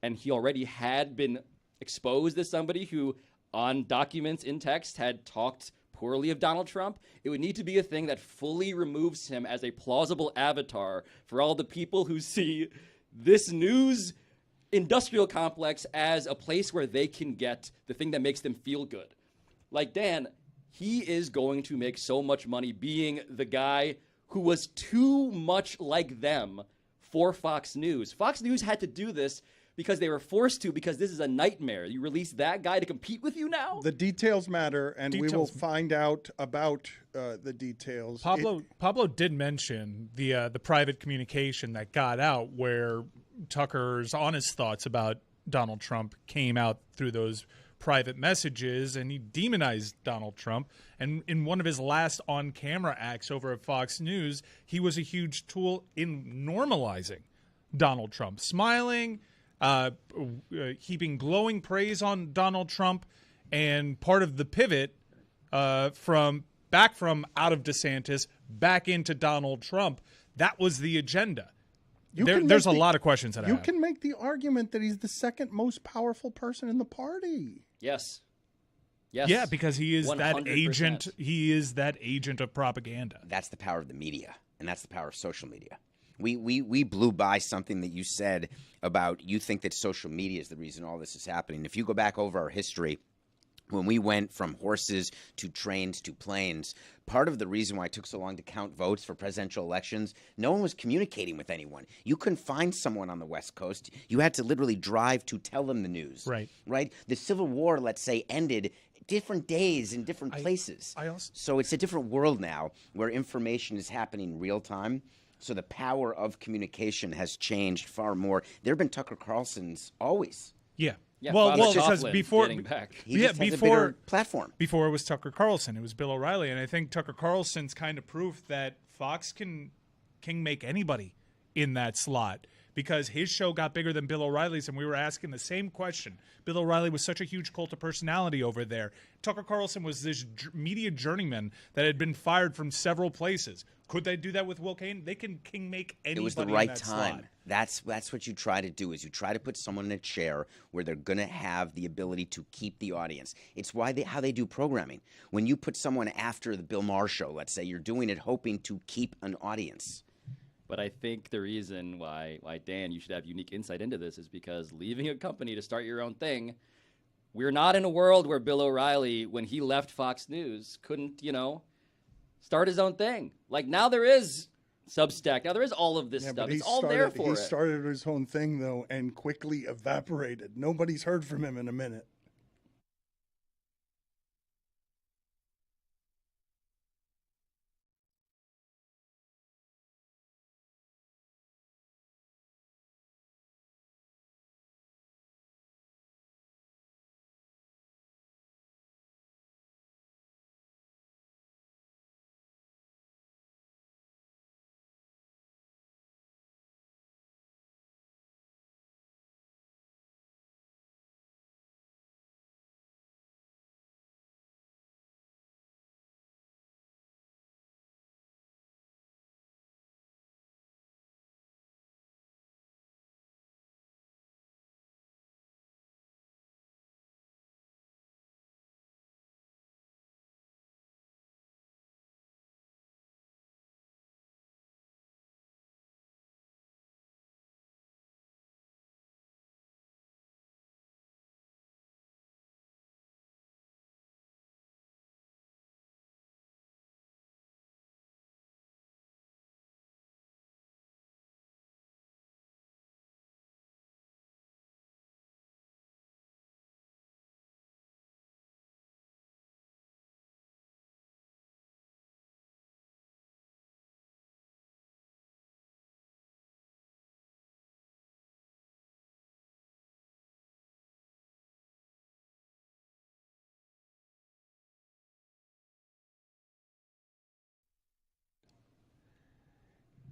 and he already had been exposed as somebody who, on documents in text, had talked poorly of Donald Trump. It would need to be a thing that fully removes him as a plausible avatar for all the people who see this news industrial complex as a place where they can get the thing that makes them feel good. Like Dan, he is going to make so much money being the guy who was too much like them for Fox News. Fox News had to do this because they were forced to, because this is a nightmare. You release that guy to compete with you now? The details matter, and we will find out about the details. Pablo did mention the private communication that got out where Tucker's honest thoughts about Donald Trump came out through those private messages, and he demonized Donald Trump. And in one of his last on-camera acts over at Fox News, he was a huge tool in normalizing Donald Trump, smiling, heaping glowing praise on Donald Trump, and part of the pivot from out of DeSantis back into Donald Trump. That was the agenda. There's a lot of questions that I have. You can make the argument that he's the second most powerful person in the party. Yes. Yeah, because he is 100%. that agent. He is that agent of propaganda. That's the power of the media, and that's the power of social media. We blew by something that you said about you think that social media is the reason all this is happening. If you go back over our history, when we went from horses to trains to planes, part of the reason why it took so long to count votes for presidential elections, no one was communicating with anyone. You couldn't find someone on the West Coast. You had to literally drive to tell them the news. Right? The Civil War, let's say, ended different days in different places. So it's a different world now where information is happening real time. So the power of communication has changed far more. There have been Tucker Carlsons always. Yeah. Yeah, well, Bob because Coughlin before, getting back. He just has a bigger platform. Before it was Tucker Carlson, it was Bill O'Reilly, and I think Tucker Carlson's kind of proof that Fox can make anybody in that slot, because his show got bigger than Bill O'Reilly's, and we were asking the same question. Bill O'Reilly was such a huge cult of personality over there. Tucker Carlson was this media journeyman that had been fired from several places. Could they do that with Will Cain? They can make anybody. It was the in right that time. slot. That's what you try to do, is you try to put someone in a chair where they're going to have the ability to keep the audience. It's how they do programming. When you put someone after the Bill Maher show, let's say, you're doing it hoping to keep an audience. But I think the reason why Dan, you should have unique insight into this is because leaving a company to start your own thing, we're not in a world where Bill O'Reilly, when he left Fox News, couldn't, start his own thing. Like, now there is Substack. Now there is all of this stuff. It's all there for it. He started his own thing, though, and quickly evaporated. Nobody's heard from him in a minute.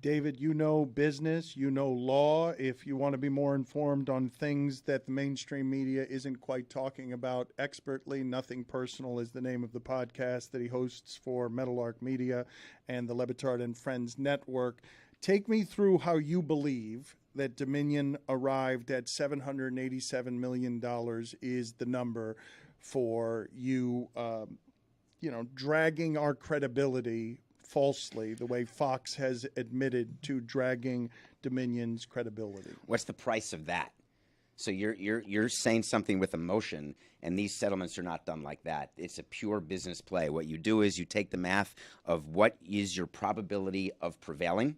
David, you know business, you know law. If you want to be more informed on things that the mainstream media isn't quite talking about expertly, Nothing Personal is the name of the podcast that he hosts for Meadowlark Media and the LeBatard and Friends Network. Take me through how you believe that Dominion arrived at $787 million is the number for you, dragging our credibility falsely, the way Fox has admitted to dragging Dominion's credibility. What's the price of that? So you're saying something with emotion, and these settlements are not done like that. It's a pure business play. What you do is you take the math of what is your probability of prevailing,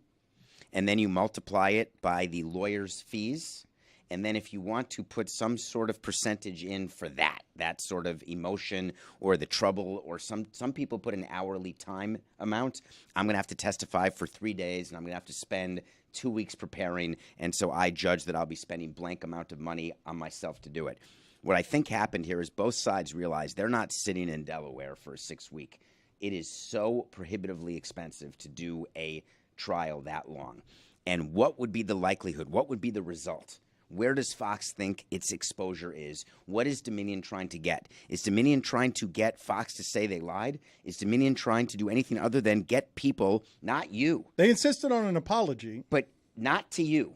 and then you multiply it by the lawyer's fees, And then if you want to put some sort of percentage in for that sort of emotion or the trouble, or some people put an hourly time amount, I'm going to have to testify for 3 days, and I'm going to have to spend 2 weeks preparing. And so I judge that I'll be spending blank amount of money on myself to do it. What I think happened here is both sides realized they're not sitting in Delaware for a 6-week. It is so prohibitively expensive to do a trial that long. And what would be the likelihood? What would be the result? Where does Fox think its exposure is? What is Dominion trying to get? Is Dominion trying to get Fox to say they lied? Is Dominion trying to do anything other than get people, not you? They insisted on an apology. But not to you.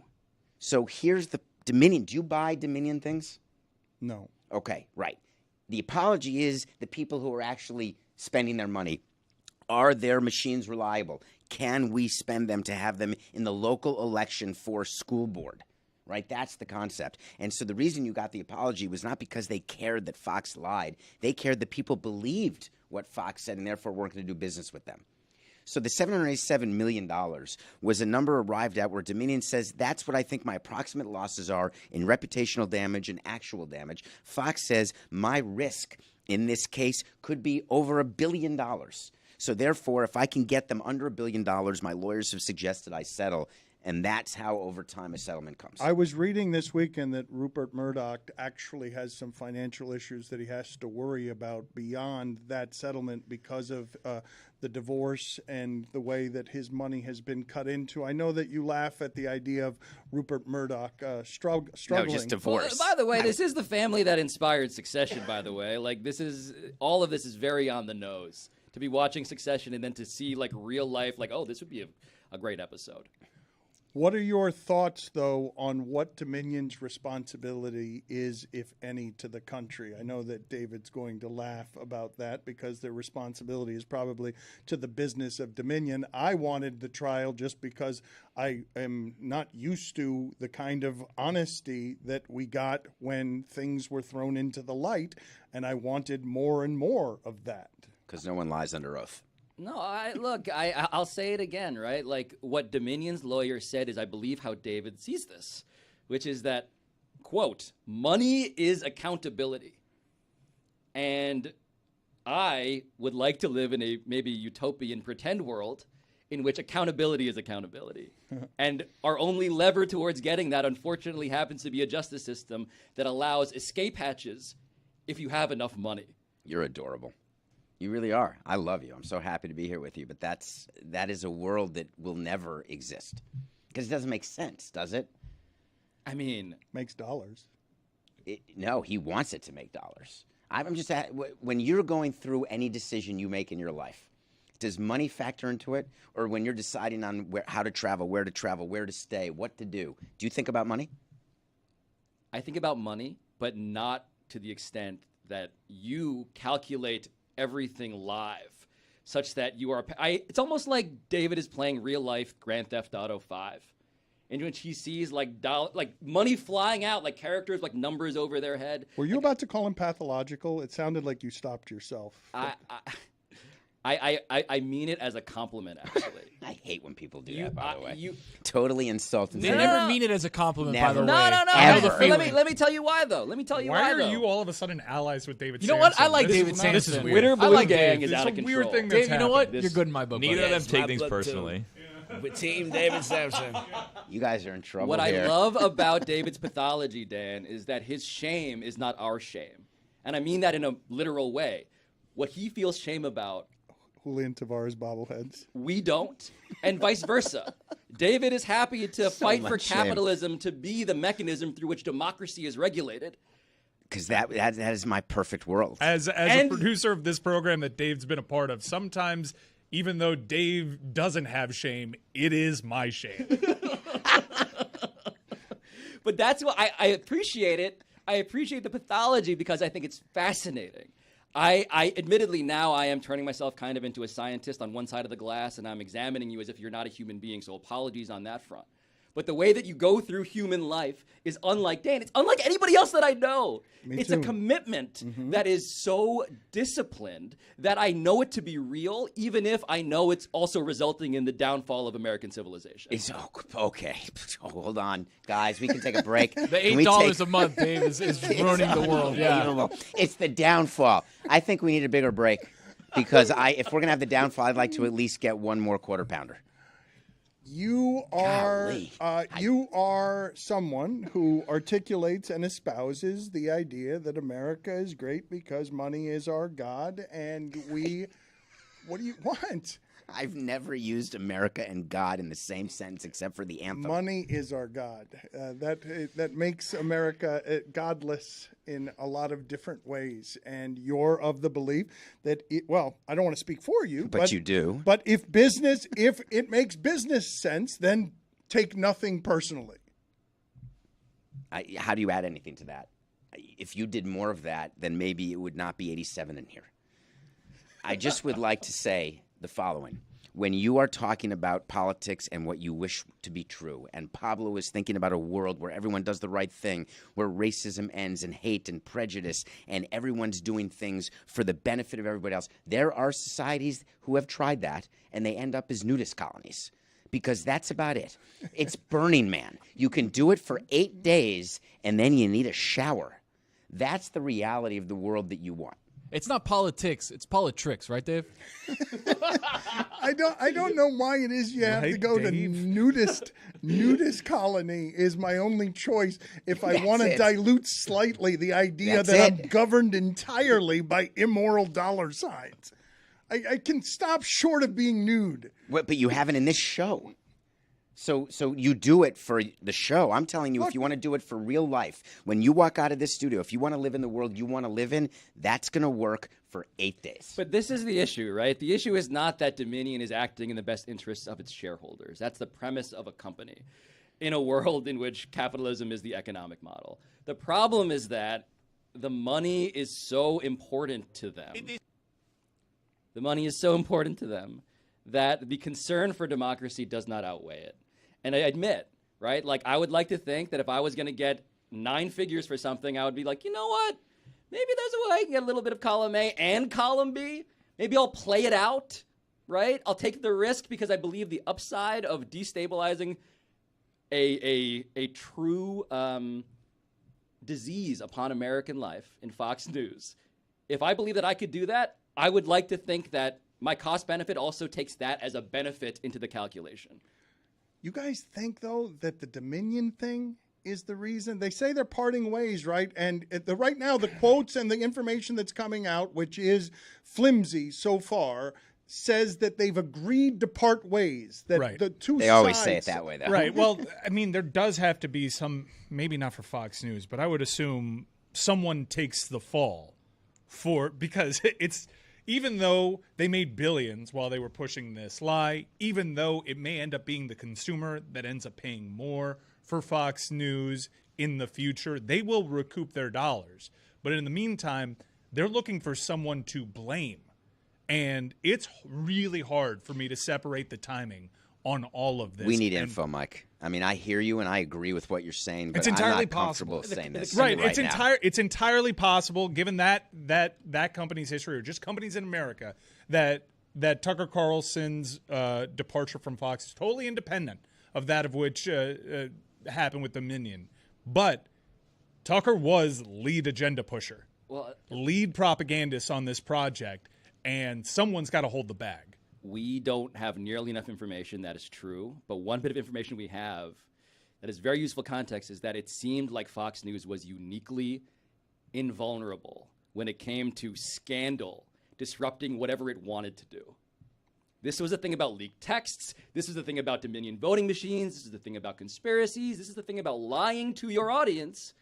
So here's the Dominion. Do you buy Dominion things? No. Okay, right. The apology is the people who are actually spending their money. Are their machines reliable? Can we spend them to have them in the local election for school board? Right? That's the concept. And so the reason you got the apology was not because they cared that Fox lied. They cared that people believed what Fox said and therefore weren't going to do business with them. So the $787 million was a number arrived at where Dominion says that's what I think my approximate losses are in reputational damage and actual damage. Fox says my risk in this case could be over $1 billion. So therefore, if I can get them under $1 billion, my lawyers have suggested I settle. And that's how, over time, a settlement comes. I was reading this weekend that Rupert Murdoch actually has some financial issues that he has to worry about beyond that settlement because of the divorce and the way that his money has been cut into. I know that you laugh at the idea of Rupert Murdoch struggling. No, just divorce. Well, by the way, this is the family that inspired Succession, by the way. Like, all of this is very on the nose. To be watching Succession and then to see, like, real life, like, oh, this would be a great episode. What are your thoughts, though, on what Dominion's responsibility is, if any, to the country? I know that David's going to laugh about that because their responsibility is probably to the business of Dominion. I wanted the trial just because I am not used to the kind of honesty that we got when things were thrown into the light, and I wanted more and more of that. Because no one lies under oath. No, I'll say it again, right? Like, what Dominion's lawyer said is, I believe, how David sees this, which is that, quote, money is accountability. And I would like to live in a maybe utopian pretend world in which accountability is accountability. And our only lever towards getting that, unfortunately, happens to be a justice system that allows escape hatches if you have enough money. You're adorable. You really are. I love you. I'm so happy to be here with you. But that is a world that will never exist. Because it doesn't make sense, does it? I mean, makes dollars. No, he wants it to make dollars. I'm just when you're going through any decision you make in your life, does money factor into it? Or when you're deciding on how to travel, where to stay, what to do you think about money? I think about money, but not to the extent that you calculate everything live, such that you are. It's almost like David is playing real life Grand Theft Auto 5, in which he sees like money flying out, like characters, like numbers over their head. Were you about to call him pathological? It sounded like you stopped yourself. I mean it as a compliment, actually. I hate when people do that, by the way. Totally insulting. They never mean it as a compliment, by the way. No. Let me tell you why, though. Why are you all of a sudden allies with David Samson? You know what? I like David Samson. This is weird. Twitter blue gang is out of control. Weird thing Dave, you know what? happened. You're good in my book. Neither of them take things blood personally. With Team David Samson. You guys are in trouble What here. I love about David's pathology, Dan, is that his shame is not our shame. And I mean that in a literal way. What he feels shame about, Julian Tavares bobbleheads. we don't, and vice versa. David is happy to fight for capitalism to be the mechanism through which democracy is regulated. Because that is my perfect world. As a producer of this program that Dave's been a part of, sometimes, even though Dave doesn't have shame, it is my shame. But that's what I appreciate it. I appreciate the pathology because I think it's fascinating. I admittedly now I am turning myself kind of into a scientist on one side of the glass, and I'm examining you as if you're not a human being, so apologies on that front. But the way that you go through human life is unlike Dan. It's unlike anybody else that I know. It's a commitment that is so disciplined that I know it to be real, even if I know it's also resulting in the downfall of American civilization. Okay. Oh, hold on, guys. We can take a break. The $8 a month, Dave, is ruining the world. Yeah. It's the downfall. I think we need a bigger break because if we're going to have the downfall, I'd like to at least get one more quarter pounder. You are someone who articulates and espouses the idea that America is great because money is our god, and what do you want? I've never used America and God in the same sentence except for the anthem. Money is our god. That makes America godless in a lot of different ways, and you're of the belief that I don't want to speak for you, but you do. But if it makes business sense, then take nothing personally. How do you add anything to that? If you did more of that, then maybe it would not be 87 in here. I just would like to say the following. When you are talking about politics and what you wish to be true, and Pablo is thinking about a world where everyone does the right thing, where racism ends and hate and prejudice, and everyone's doing things for the benefit of everybody else, there are societies who have tried that, and they end up as nudist colonies. Because that's about it. It's Burning Man. You can do it for 8 days, and then you need a shower. That's the reality of the world that you want. It's not politics, it's politricks, right, Dave? I don't know why it is you have to go to nudist colony is my only choice if I want to dilute slightly the idea I'm governed entirely by immoral dollar signs. I can stop short of being nude. But you haven't in this show. So you do it for the show. I'm telling you, if you want to do it for real life, when you walk out of this studio, if you want to live in the world you want to live in, that's going to work for 8 days. But this is the issue, right? The issue is not that Dominion is acting in the best interests of its shareholders. That's the premise of a company in a world in which capitalism is the economic model. The problem is that the money is so important to them. The money is so important to them that the concern for democracy does not outweigh it. And I admit, right, like I would like to think that if I was going to get 9 figures for something, I would be like, you know what? Maybe there's a way I can get a little bit of column A and column B. Maybe I'll play it out, right? I'll take the risk because I believe the upside of destabilizing a true disease upon American life in Fox News. If I believe that I could do that, I would like to think that my cost benefit also takes that as a benefit into the calculation. You guys think, though, that the Dominion thing is the reason? They say they're parting ways, right? And right now, the quotes and the information that's coming out, which is flimsy so far, says that they've agreed to part ways. That the two They sides always say it that way, though. Right. Well, I mean, there does have to be some, maybe not for Fox News, but I would assume someone takes the fall because it's, even though they made billions while they were pushing this lie, even though it may end up being the consumer that ends up paying more for Fox News in the future, they will recoup their dollars. But in the meantime, they're looking for someone to blame. And it's really hard for me to separate the timing on all of this. We need info, Mike. I mean, I hear you and I agree with what you're saying, but it's entirely I'm not comfortable saying this. Right. Now. It's entirely possible, given that company's history, or just companies in America, that Tucker Carlson's departure from Fox is totally independent of that of which happened with Dominion. But Tucker was lead agenda pusher, lead propagandist on this project, and someone's got to hold the bag. We don't have nearly enough information that is true, but one bit of information we have that is very useful context is that it seemed like Fox News was uniquely invulnerable when it came to scandal, disrupting whatever it wanted to do. This was the thing about leaked texts. This was the thing about Dominion voting machines. This is the thing about conspiracies. This is the thing about lying to your audience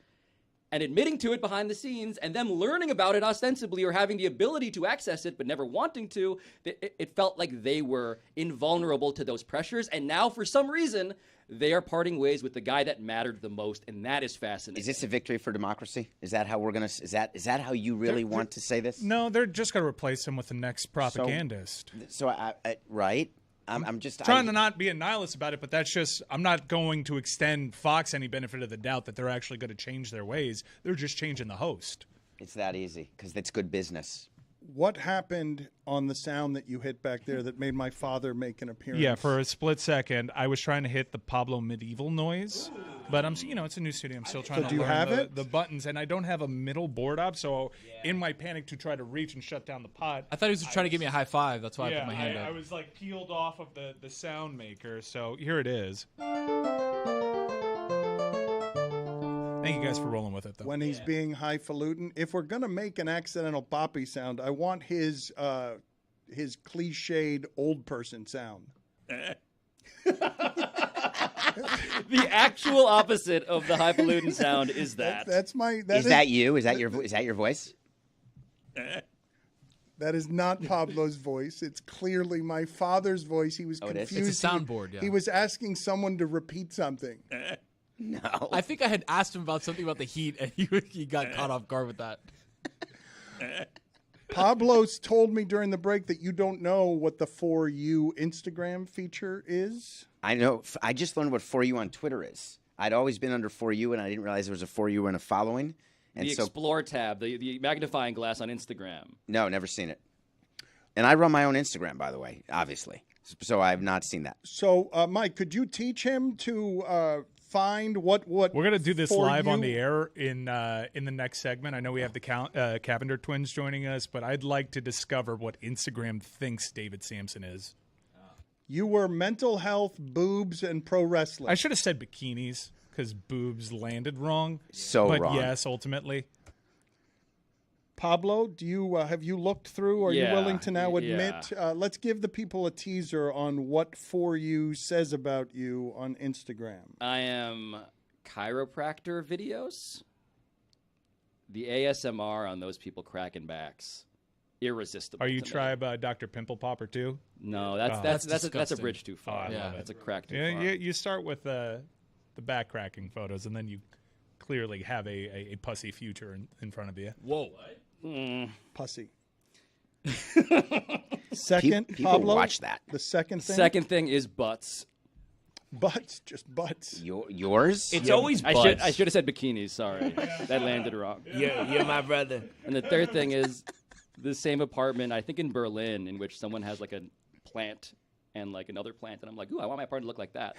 and admitting to it behind the scenes, and them learning about it ostensibly or having the ability to access it but never wanting to. It felt like they were invulnerable to those pressures, and now for some reason they are parting ways with the guy that mattered the most, and that is fascinating. Is this a victory for democracy? Is that how we're gonna? Is that how you really want to say this? No, they're just going to replace him with the next propagandist. So right. I'm just trying to not be a nihilist about it, but that's just, I'm not going to extend Fox any benefit of the doubt that they're actually going to change their ways. They're just changing the host. It's that easy because it's good business. What happened on the sound that you hit back there that made my father make an appearance? Yeah, for a split second, I was trying to hit the Pablo medieval noise, but it's a new studio. I'm still trying to do you learn have the buttons, and I don't have a middle board up, so in my panic to try to reach and shut down the pod, I thought he was trying to give me a high five. That's why I put my hand I up. was like peeled off of the sound maker, so here it is. Thank you guys for rolling with it, though. When he's being highfalutin, if we're gonna make an accidental boppy sound, I want his cliched old person sound. The actual opposite of the highfalutin sound is that. That's my. Is that you? Is that your voice? That is not Pablo's voice. It's clearly my father's voice. He was it is? confused. It's a soundboard, yeah. He was asking someone to repeat something. No. I think I had asked him about something about the heat, and he got caught off guard with that. Pablo's told me during the break that you don't know what the For You Instagram feature is. I know. I just learned what For You on Twitter is. I'd always been under For You, and I didn't realize there was a For You and a following. And The Explore tab, the magnifying glass on Instagram. No, never seen it. And I run my own Instagram, by the way, obviously. So I have not seen that. So, Mike, could you teach him to find what We're gonna do this For live on You- the air in the next segment. I know we have the Cavinder twins joining us, but I'd like to discover what Instagram thinks David Samson is. You were mental health, boobs, and pro wrestling. I should have said bikinis because boobs landed wrong. So but wrong. yes, ultimately. Pablo, do you have you looked through? Are you Yeah, willing to now yeah. admit? Let's give the people a teaser on what For You says about you on Instagram. I am chiropractor videos. The ASMR on those people cracking backs, irresistible. Are you to me. tribe Dr. Pimple Popper too? No, that's That's a disgusting. bridge too far. I love it. That's a crack too Yeah, far. you start with the back cracking photos, and then you clearly have a pussy future in front of you. Whoa. Pussy. Second, People Pablo, watch that. The second thing. Second thing is butts. Butts, just butts. Yours? It's always I butts. should have said bikinis. Sorry, that landed wrong. You're my brother. And the third thing is the same apartment, I think in Berlin, in which someone has like a plant and like another plant, and I'm like, ooh, I want my apartment to look like that.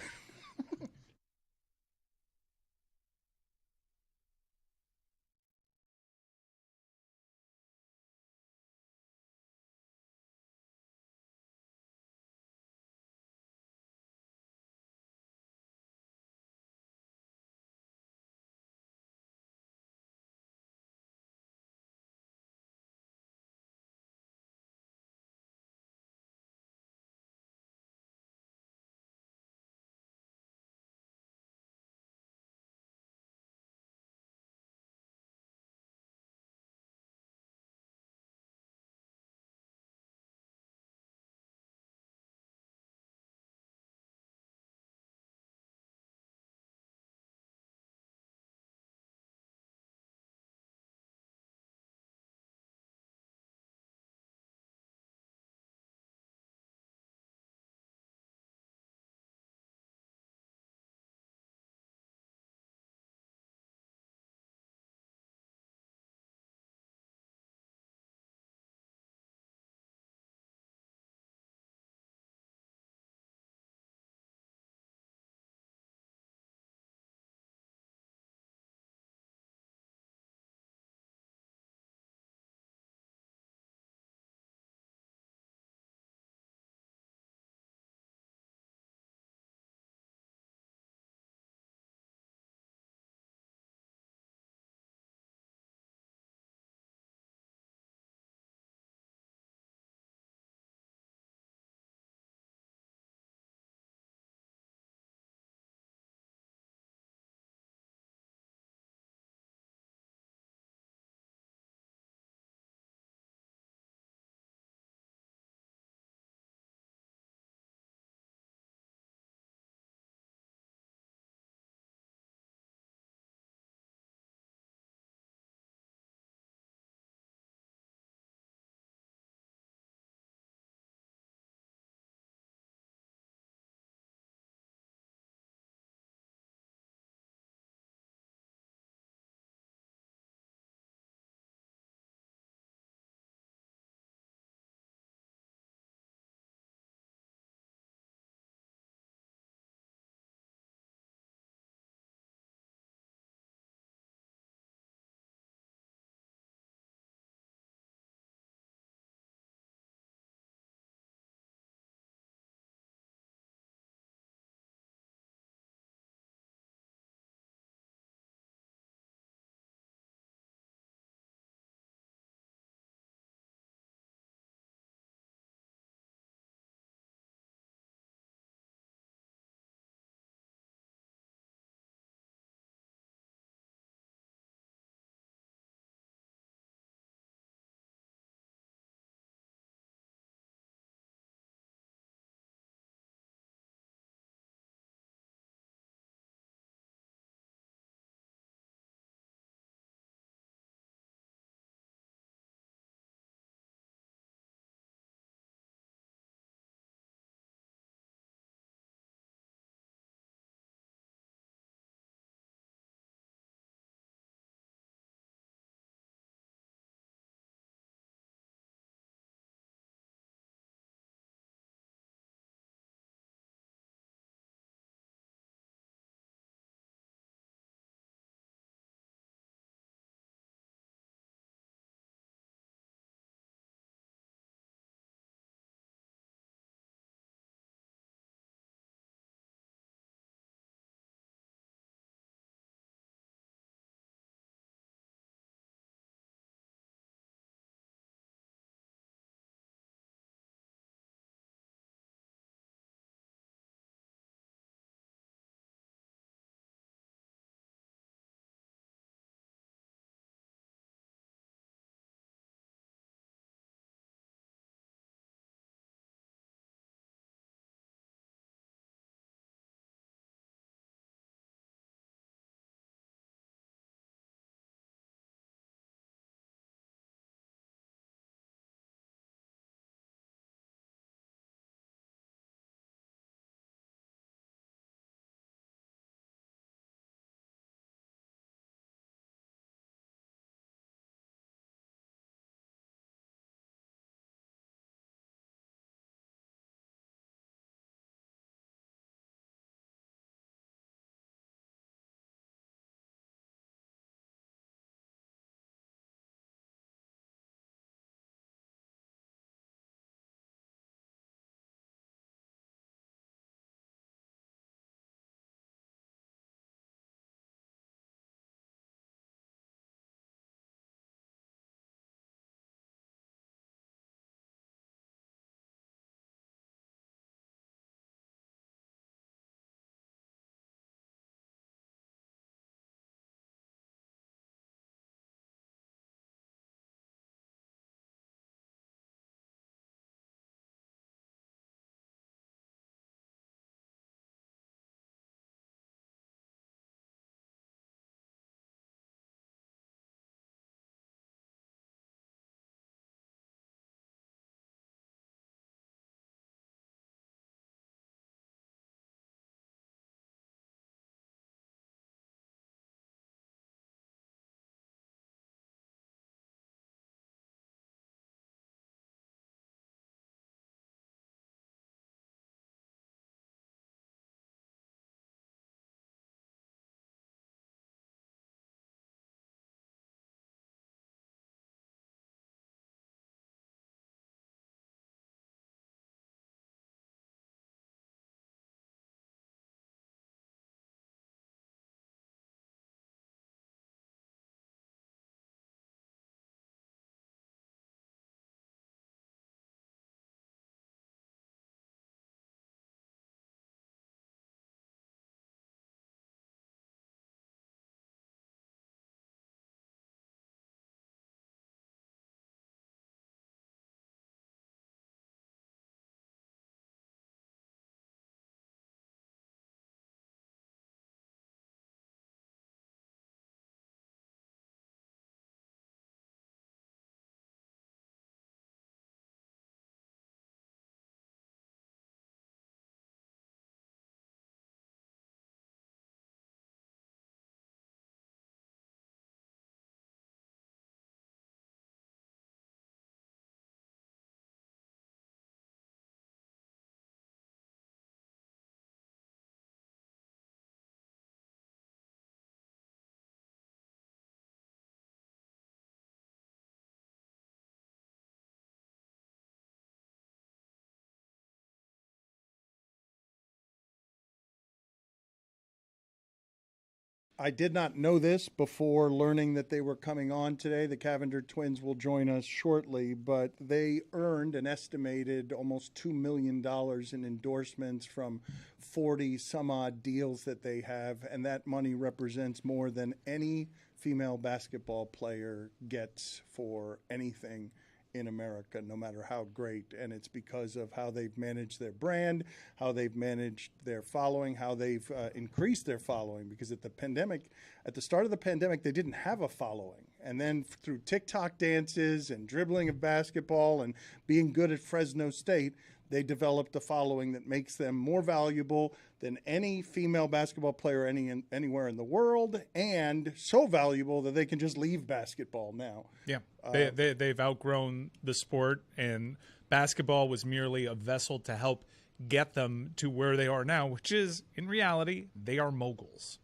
I did not know this before learning that they were coming on today. The Cavinder twins will join us shortly, but they earned an estimated almost $2 million in endorsements from 40 some odd deals that they have, and that money represents more than any female basketball player gets for anything in America, no matter how great. And it's because of how they've managed their brand, how they've managed their following, how they've increased their following. Because at the start of the pandemic, they didn't have a following. And then through TikTok dances and dribbling of basketball and being good at Fresno State, they developed a following that makes them more valuable than any female basketball player anywhere in the world, and so valuable that they can just leave basketball now. Yeah, they've outgrown the sport, and basketball was merely a vessel to help get them to where they are now, which is, in reality, they are moguls.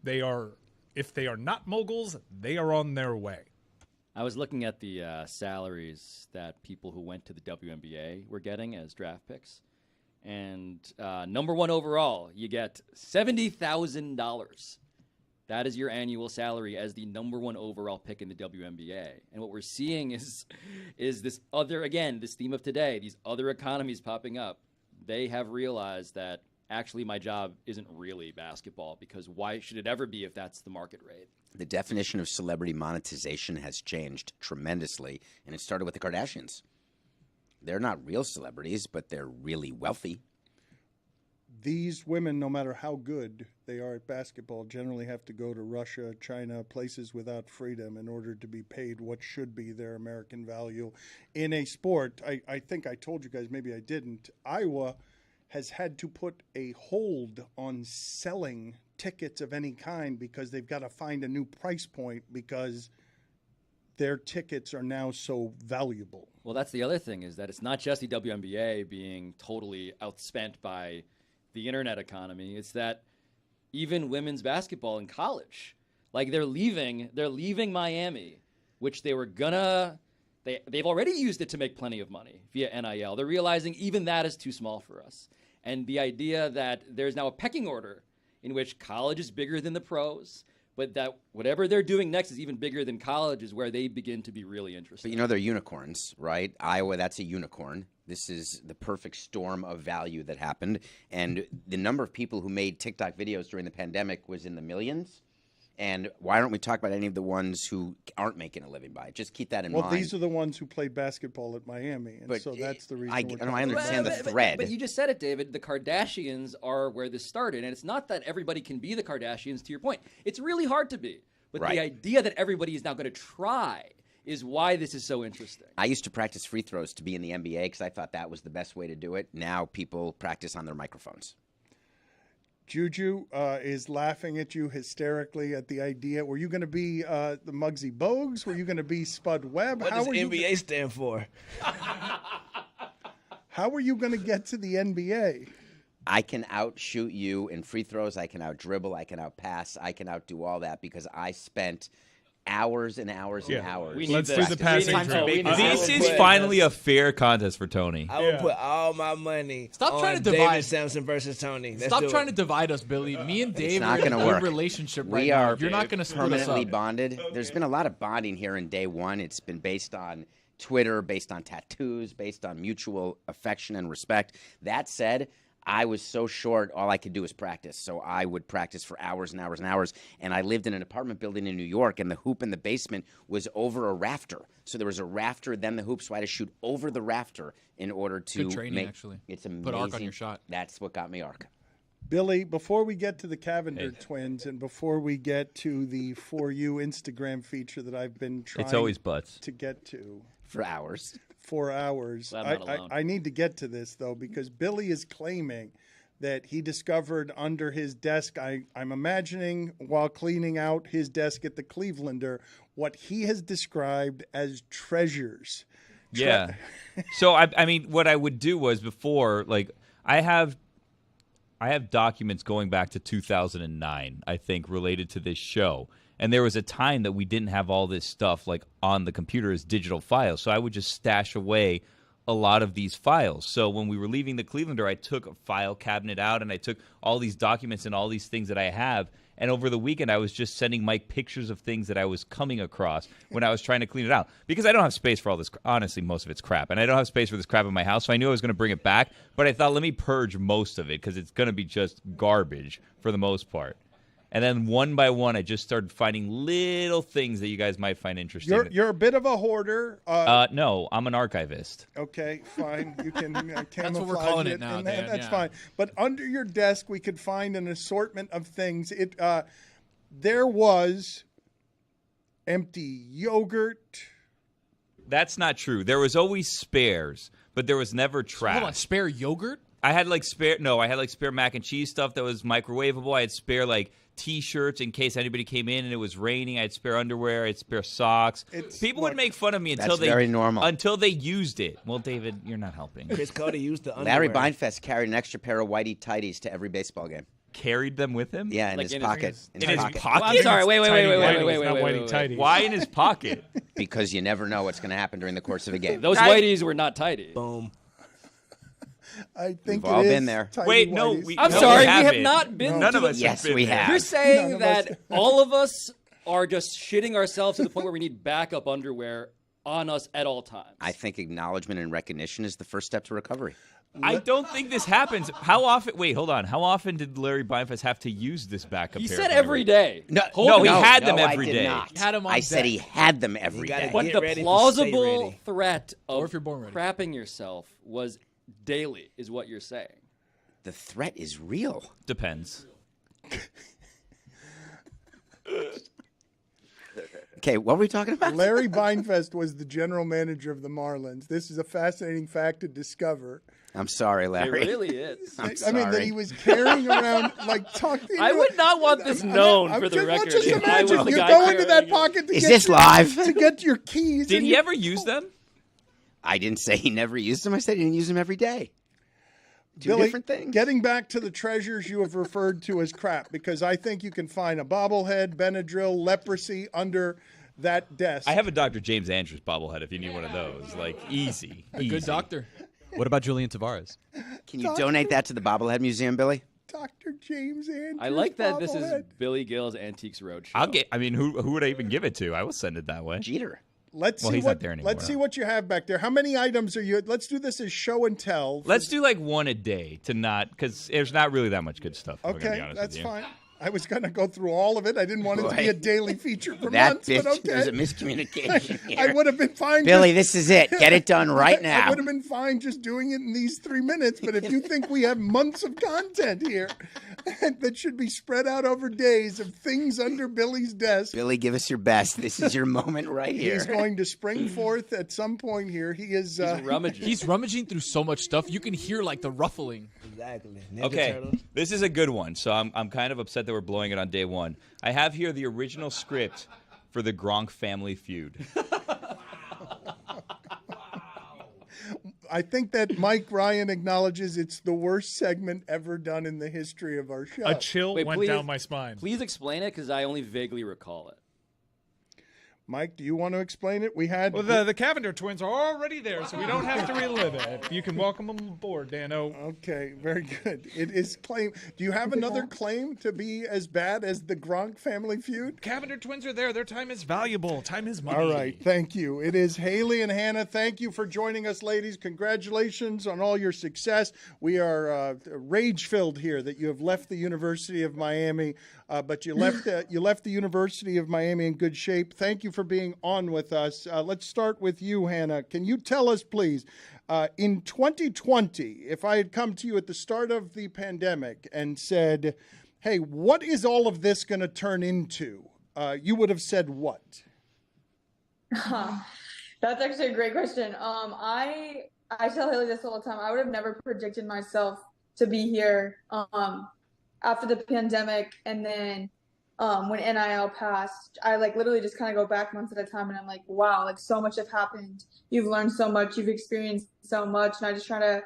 If they are not moguls, they are on their way. I was looking at the salaries that people who went to the WNBA were getting as draft picks. And number one overall, you get $70,000. That is your annual salary as the number one overall pick in the WNBA. And what we're seeing is this this theme of today, these other economies popping up. They have realized that actually my job isn't really basketball, because why should it ever be if that's the market rate? The definition of celebrity monetization has changed tremendously, and it started with the Kardashians. They're not real celebrities, but they're really wealthy. These women, no matter how good they are at basketball, generally have to go to Russia, China, places without freedom in order to be paid what should be their American value in a sport. I think I told you guys, maybe I didn't. Iowa has had to put a hold on selling tickets of any kind because they've got to find a new price point because their tickets are now so valuable. Well, that's the other thing, is that it's not just the WNBA being totally outspent by the internet economy. It's that even women's basketball in college, like they're leaving Miami, which they were gonna, they've already used it to make plenty of money via NIL. They're realizing even that is too small for us. And the idea that there's now a pecking order in which college is bigger than the pros, but that whatever they're doing next is even bigger than college is where they begin to be really interested. But you know, they're unicorns, right? Iowa, that's a unicorn. This is the perfect storm of value that happened. And the number of people who made TikTok videos during the pandemic was in the millions. And why don't we talk about any of the ones who aren't making a living by it? Just keep that in mind. Well, these are the ones who played basketball at Miami, and so that's the reason. I understand the thread. But you just said it, David. The Kardashians are where this started, and it's not that everybody can be the Kardashians, to your point. It's really hard to be. But the idea that everybody is now going to try is why this is so interesting. I used to practice free throws to be in the NBA because I thought that was the best way to do it. Now people practice on their microphones. Juju is laughing at you hysterically at the idea. Were you going to be the Muggsy Bogues? Were you going to be Spud Webb? What does NBA stand for? How were you going to get to the NBA? I can outshoot you in free throws. I can out-dribble. I can out-pass. I can outdo all that because I spent hours and hours and hours. Let's do the passing drill. This is finally a fair contest for Tony. I would put all my money Stop on trying to divide. David Samson versus Tony. Stop trying to divide us, Billy. Me and Dave not are in a gonna good work. relationship right We now. are You're not going to split us permanently up. bonded. There's been a lot of bonding here in day one. It's been based on Twitter, based on tattoos, based on mutual affection and respect. That said, I was so short, all I could do was practice. So I would practice for hours and hours and hours. And I lived in an apartment building in New York, and the hoop in the basement was over a rafter. So there was a rafter, then the hoop, so I had to shoot over the rafter in order to Good training, make actually. It's amazing. Put arc on your shot. That's what got me arc. Billy, before we get to the Cavinder twins and before we get to the For You Instagram feature that I've been trying It's always butts. to get to For hours. 4 hours. Glad I'm not alone. I need to get to this, though, because Billy is claiming that he discovered under his desk, I'm imagining while cleaning out his desk at the Clevelander, what he has described as treasures. Yeah. So, I mean, what I would do was before, like, I have documents going back to 2009, I think, related to this show. And there was a time that we didn't have all this stuff, like, on the computer as digital files. So I would just stash away a lot of these files. So when we were leaving the Clevelander, I took a file cabinet out and I took all these documents and all these things that I have. And over the weekend, I was just sending Mike pictures of things that I was coming across when I was trying to clean it out. Because I don't have space for all this. Honestly, most of it's crap. And I don't have space for this crap in my house. So I knew I was going to bring it back. But I thought, let me purge most of it because it's going to be just garbage for the most part. And then one by one, I just started finding little things that you guys might find interesting. You're a bit of a hoarder. No, I'm an archivist. Okay, fine. You can camouflage That's what we're calling it now, and Dan, that's yeah. fine. But under your desk, we could find an assortment of things. There was empty yogurt. That's not true. There was always spares, but there was never trash. Hold on, spare yogurt? I had spare mac and cheese stuff that was microwavable. I had spare T-shirts in case anybody came in and it was raining. I had spare underwear. I had spare socks. People would make fun of me until very normal. Until they used it. Well, David, you're not helping. Chris Cody used the underwear. Larry Beinfest carried an extra pair of whitey tighties to every baseball game. Carried them with him? Yeah, in his pocket. In his pocket? Well, I'm sorry. Wait. Why in his pocket? Because you never know what's going to happen during the course of a game. Those whiteys were not tidy. Boom. I think We've all been there. Wait, no. We have not been. None to of us. Yes, have been we there. have. You're saying that all of us are just shitting ourselves to the point where we need backup underwear on us at all times. I think acknowledgement and recognition is the first step to recovery. I don't think this happens. How often? Wait, hold on. How often did Larry Beinfest have to use this backup? He pair said of every day. No, he had them every I did day. not. He had 'em on I said deck. he had them every gotta day. get But the ready for plausible stay ready. threat Or of if you're born ready. crapping yourself was daily, is what you're saying. The threat is real. Depends. Okay, what were we talking about? Larry Beinfest was the general manager of the Marlins. This is a fascinating fact to discover. I'm sorry, Larry. It really is. I'm I mean, that sorry. he was carrying around, talking. I would not want this known for the record. Just if I was imagine the you guy go into that carrying it. pocket to Is get this your, live? to get your keys. Did and he you- ever use them? I didn't say he never used them. I said he didn't use them every day. Two Billy, different things. Getting back to the treasures you have referred to as crap, because I think you can find a bobblehead, Benadryl, leprosy under that desk. I have a Dr. James Andrews bobblehead if you need one of those. Easy. A good doctor. What about Julian Tavares? Can you donate that to the Bobblehead Museum, Billy? Dr. James Andrews. I like that this is bobblehead. Billy Gill's Antiques Roadshow. Who would I even give it to? I will send it that way. Jeter. Let's Well, see he's what not there anymore. let's see what you have back there. How many items are you? Let's do this as show and tell. Let's do one a day because there's not really that much good stuff. if I'm gonna be Okay, honest that's with you. fine. I was going to go through all of it. I didn't want it to be Boy. a daily feature for That months, bitch, but okay. there's a miscommunication here. I would have been fine. Billy, this is it. Get it done right I now. would have been fine just doing it in these 3 minutes, but if you think we have months of content here that should be spread out over days of things under Billy's desk, Billy, give us your best. This is your moment right here. he's going to spring forth at some point here. He is Rummaging. He's rummaging through so much stuff. You can hear the ruffling. Exactly. Ninja Okay, Turtles. this is a good one. So I'm kind of upset that we're blowing it on day one. I have here the original script for the Gronk family feud. I think that Mike Ryan acknowledges it's the worst segment ever done in the history of our show. A chill Wait, went please- down my spine. Please explain it because I only vaguely recall it. Mike, do you want to explain it? We had Well, the Cavinder twins are already there, so we don't have to relive it. You can welcome them aboard, Dano. Okay, very good. It is claim. Do you have another claim to be as bad as the Gronk family feud? Cavinder twins are there. Their time is valuable. Time is money. All right, thank you. It is Haley and Hanna. Thank you for joining us, ladies. Congratulations on all your success. We are rage-filled here that you have left the University of Miami, but you left the University of Miami in good shape. Thank you for being on with us. Let's start with you, Hanna. Can you tell us, please, in 2020, if I had come to you at the start of the pandemic and said, hey, what is all of this going to turn into? You would have said what? That's actually a great question. I tell Haley this all the time. I would have never predicted myself to be here after the pandemic, and then when NIL passed, I literally just kind of go back months at a time, and I'm like, wow, so much have happened. You've learned so much, you've experienced so much, and I just try to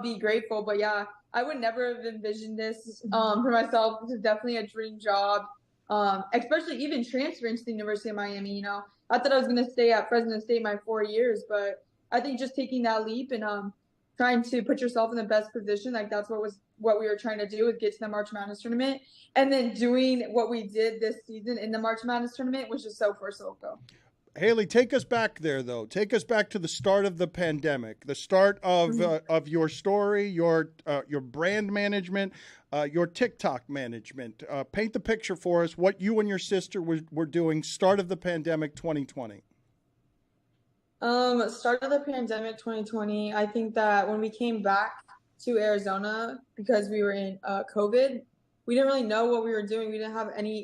be grateful. But yeah, I would never have envisioned this for myself. This is definitely a dream job, especially even transferring to the University of Miami. I thought I was going to stay at Fresno State my 4 years, but I think just taking that leap and trying to put yourself in the best position, like that's what we were trying to do, is get to the March Madness tournament, and then doing what we did this season in the March Madness tournament was just so Force Loco. Haley, take us back there, though. Take us back to the start of the pandemic, the start of your story, your brand management, your TikTok management. Paint the picture for us, what you and your sister were doing start of the pandemic 2020. Start of the pandemic 2020, I think that when we came back to Arizona, because we were in COVID, we didn't really know what we were doing. We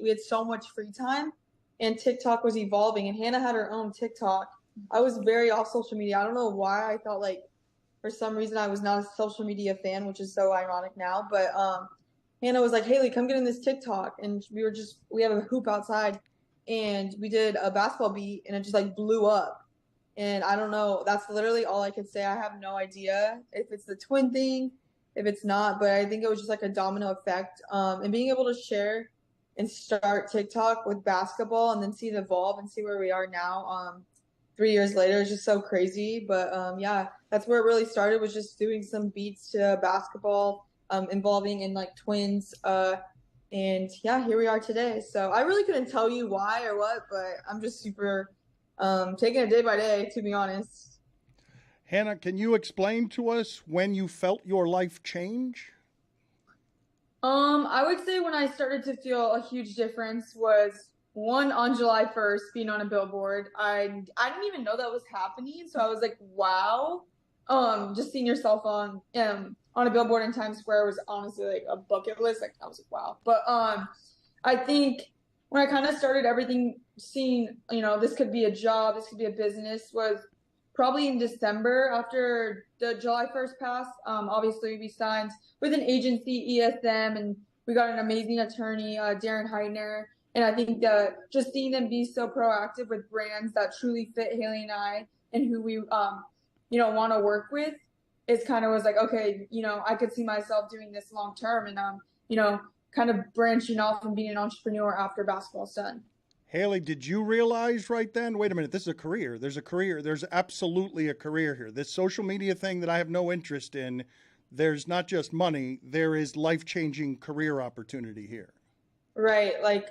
had so much free time. And TikTok was evolving, and Hannah had her own TikTok. I was very off social media. I don't know why. I thought, like, for some reason I was not a social media fan, which is so ironic now. But Hannah was like, Haley, come get in this TikTok. And we have a hoop outside, and we did a basketball beat, and it just, like, blew up. And I don't know. That's literally all I could say. I have no idea if it's the twin thing, if it's not. But I think it was just, like, a domino effect. And being able to share and start TikTok with basketball and then see it evolve and see where we are now 3 years later is just so crazy. But yeah, that's where it really started, was just doing some beats to basketball, involving in like twins. And yeah, here we are today. So I really couldn't tell you why or what, but I'm just super taking it day by day, to be honest. Hannah, can you explain to us when you felt your life change? I would say when I started to feel a huge difference was on July 1st, being on a billboard. I didn't even know that was happening. So I was like, wow. Just seeing yourself on a billboard in Times Square was honestly like a bucket list. Like, I was like, wow. But I think when I kind of started everything, seeing, this could be a job, this could be a business, was probably in December after the July 1st pass. Obviously, we signed with an agency, ESM, and we got an amazing attorney, Darren Heitner. And I think that just seeing them be so proactive with brands that truly fit Haley and I and who we, want to work with, is kind of was like, okay, I could see myself doing this long term and, kind of branching off and being an entrepreneur after basketball's done. Haley, did you realize right then, wait a minute, this is a career. There's a career. There's absolutely a career here. This social media thing that I have no interest in, there's not just money, there is life-changing career opportunity here. Right. Like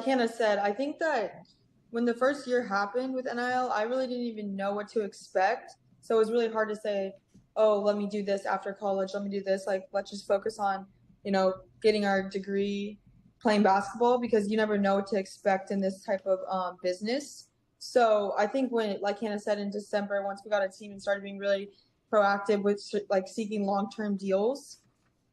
Hannah said, I think that when the first year happened with NIL, I really didn't even know what to expect. So it was really hard to say, oh, let me do this after college. Let me do this. Like, let's just focus on, getting our degree, playing basketball, because you never know what to expect in this type of business. So I think when, like Hannah said, in December, once we got a team and started being really proactive with like seeking long-term deals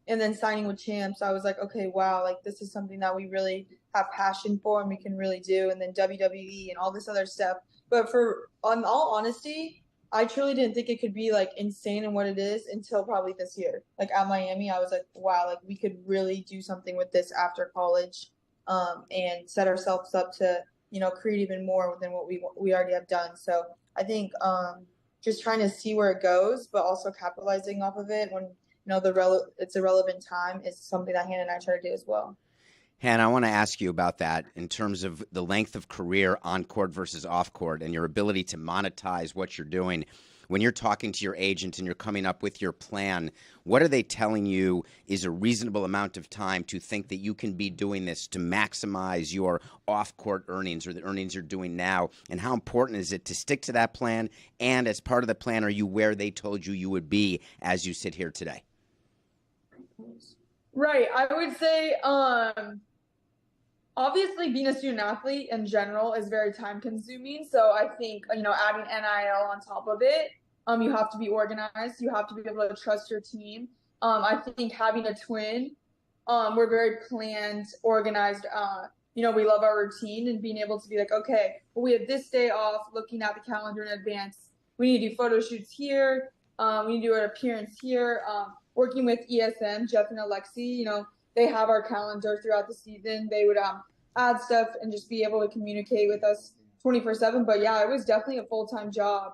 and then signing with champs, I was like, okay, wow, like this is something that we really have passion for and we can really do. And then WWE and all this other stuff. But on all honesty, I truly didn't think it could be like insane in what it is until probably this year. Like at Miami, I was like, wow, like we could really do something with this after college, and set ourselves up to, create even more than what we already have done. So I think just trying to see where it goes, but also capitalizing off of it when, it's a relevant time is something that Hannah and I try to do as well. Hannah, I want to ask you about that in terms of the length of career on court versus off court and your ability to monetize what you're doing. When you're talking to your agent and you're coming up with your plan, what are they telling you is a reasonable amount of time to think that you can be doing this to maximize your off-court earnings or the earnings you're doing now? And how important is it to stick to that plan? And as part of the plan, are you where they told you you would be as you sit here today? Right. I would say obviously being a student athlete in general is very time consuming. So I think, adding NIL on top of it, you have to be organized. You have to be able to trust your team. I think having a twin, we're very planned, organized. We love our routine and being able to be like, okay, well, we have this day off, looking at the calendar in advance. We need to do photo shoots here. We need to do an appearance here. Working with ESM, Jeff and Alexi, they have our calendar throughout the season. They would add stuff and just be able to communicate with us 24/7. But yeah, it was definitely a full-time job.